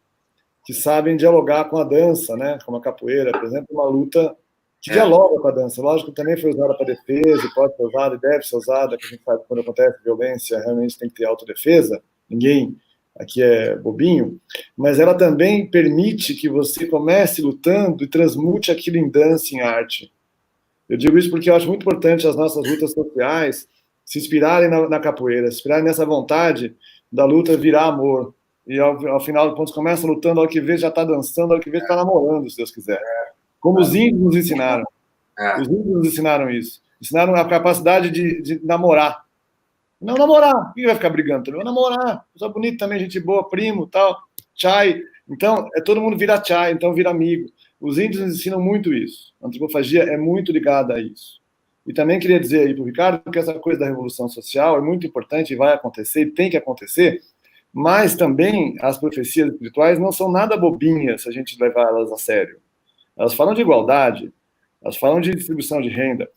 que sabem dialogar com a dança, né? Como a capoeira, por exemplo, uma luta que dialoga com a dança. Lógico que também foi usada para defesa, e pode ser usada e deve ser usada, porque a gente sabe que quando acontece violência, realmente tem que ter autodefesa. Ninguém aqui é bobinho, mas ela também permite que você comece lutando e transmute aquilo em dança, em arte. Eu digo isso porque eu acho muito importante as nossas lutas sociais se inspirarem na capoeira, se inspirarem nessa vontade da luta virar amor. E ao final, quando você começa lutando, ao que vê, já está dançando, ao que vê, está namorando, se Deus quiser. Como os índios nos ensinaram. Os índios nos ensinaram isso. Ensinaram a capacidade de namorar. Não namorar. Quem vai ficar brigando também? Namorar. Pessoa bonita também, gente boa, primo, tal. Chai. Então, todo mundo vira chai, então vira amigo. Os índios nos ensinam muito isso. A antropofagia é muito ligada a isso. E também queria dizer aí para o Ricardo que essa coisa da revolução social é muito importante e vai acontecer, e tem que acontecer, mas também as profecias espirituais não são nada bobinhas se a gente levar elas a sério. Elas falam de igualdade, elas falam de distribuição de renda.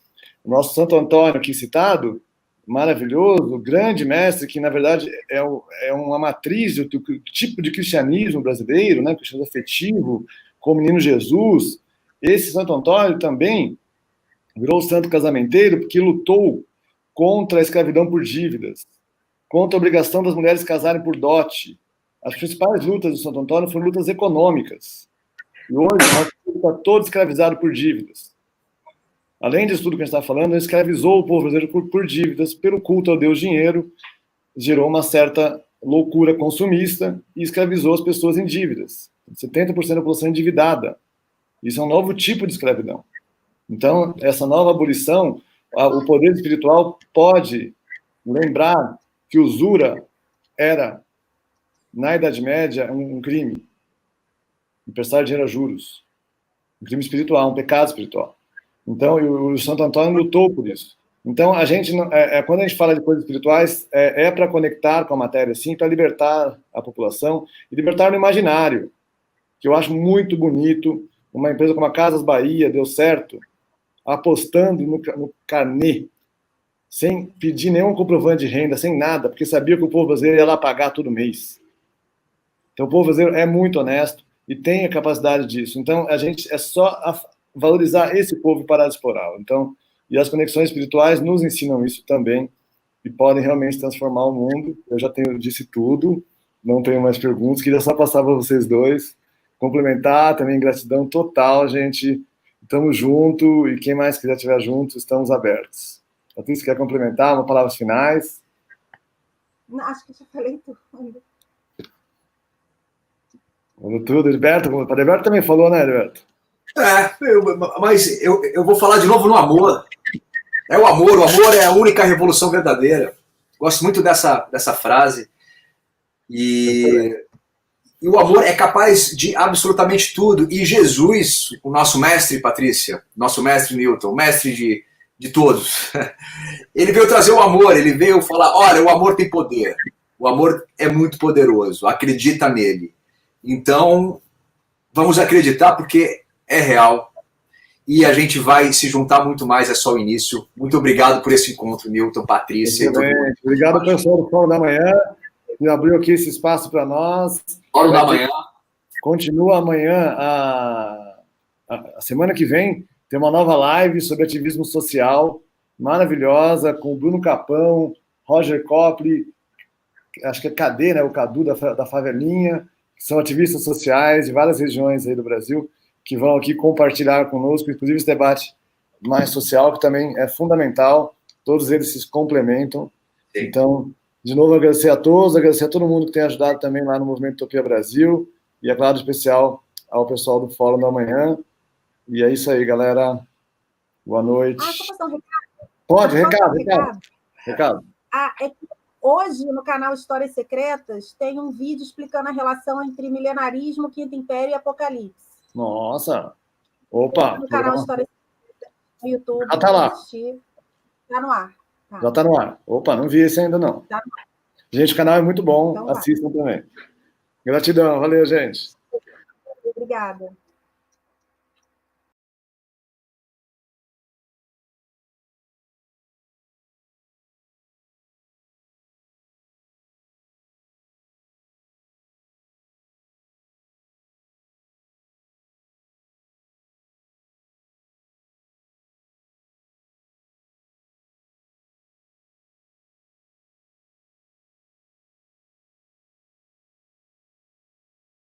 O nosso Santo Antônio, aqui citado, maravilhoso, grande mestre, que na verdade é uma matriz do tipo de cristianismo brasileiro, né, cristianismo afetivo, com o menino Jesus. Esse Santo Antônio também virou santo casamenteiro porque lutou contra a escravidão por dívidas, contra a obrigação das mulheres casarem por dote. As principais lutas do Santo Antônio foram lutas econômicas. E hoje nós estamos todos escravizados por dívidas. Além disso tudo que a gente está falando, ele escravizou o povo brasileiro por dívidas, pelo culto ao Deus dinheiro, gerou uma certa loucura consumista e escravizou as pessoas em dívidas. 70% da população endividada. Isso é um novo tipo de escravidão. Então, essa nova abolição, o poder espiritual pode lembrar que usura era, na Idade Média, um crime. Emprestar dinheiro a juros. Um crime espiritual, um pecado espiritual. Então, o Santo Antônio lutou por isso. Então, a gente, quando a gente fala de coisas espirituais, é para conectar com a matéria, sim, para libertar a população e libertar no imaginário, que eu acho muito bonito. Uma empresa como a Casas Bahia deu certo, apostando no carnê. sem pedir nenhum comprovante de renda, sem nada, porque sabia que o povo brasileiro ia lá pagar todo mês. Então, o povo brasileiro é muito honesto e tem a capacidade disso. Então, a gente é só valorizar esse povo e parar de explorar. Então, e as conexões espirituais nos ensinam isso também e podem realmente transformar o mundo. Eu já disse tudo, não tenho mais perguntas, queria só passar para vocês dois, complementar também, gratidão total, gente. Estamos juntos e quem mais quiser estiver junto, estamos abertos. Patrícia, quer complementar? Uma palavras finais? Não, acho que já falei tudo. Falou tudo, Heriberto? O Heriberto também falou, né, Heriberto? Mas eu vou falar de novo no amor. É o amor é a única revolução verdadeira. Gosto muito dessa frase. E o amor é capaz de absolutamente tudo. E Jesus, o nosso mestre, Patrícia, nosso mestre Newton, mestre de todos, ele veio trazer o amor, ele veio falar, olha, o amor tem poder. O amor é muito poderoso, acredita nele. Então, vamos acreditar porque é real. E a gente vai se juntar muito mais, é só o início. Muito obrigado por esse encontro, Newton, Patrícia. Obrigado, pessoal do Fórum da Manhã, que abriu aqui esse espaço para nós. Fórum da Manhã. Continua amanhã, a semana que vem, tem uma nova live sobre ativismo social, maravilhosa, com o Bruno Capão, Roger Copley, acho que é Cadê, né, o Cadu da Favelinha, que são ativistas sociais de várias regiões aí do Brasil, que vão aqui compartilhar conosco, inclusive esse debate mais social, que também é fundamental, todos eles se complementam. Sim. Então, de novo, agradecer a todos, agradecer a todo mundo que tem ajudado também lá no Movimento Utopia Brasil, e, é claro, especial ao pessoal do Fórum da Manhã. E é isso aí, galera. Boa noite. Posso passar um recado? Pode, recado. É que hoje, no canal Histórias Secretas, tem um vídeo explicando a relação entre milenarismo, Quinto Império e Apocalipse. Nossa! Opa! No canal Histórias Secretas, no YouTube. Já tá lá. Tá no ar. Tá. Já tá no ar. Opa, não vi esse ainda, não. Tá no ar. Gente, o canal é muito bom. Então, assistam também. Gratidão. Valeu, gente. Obrigada.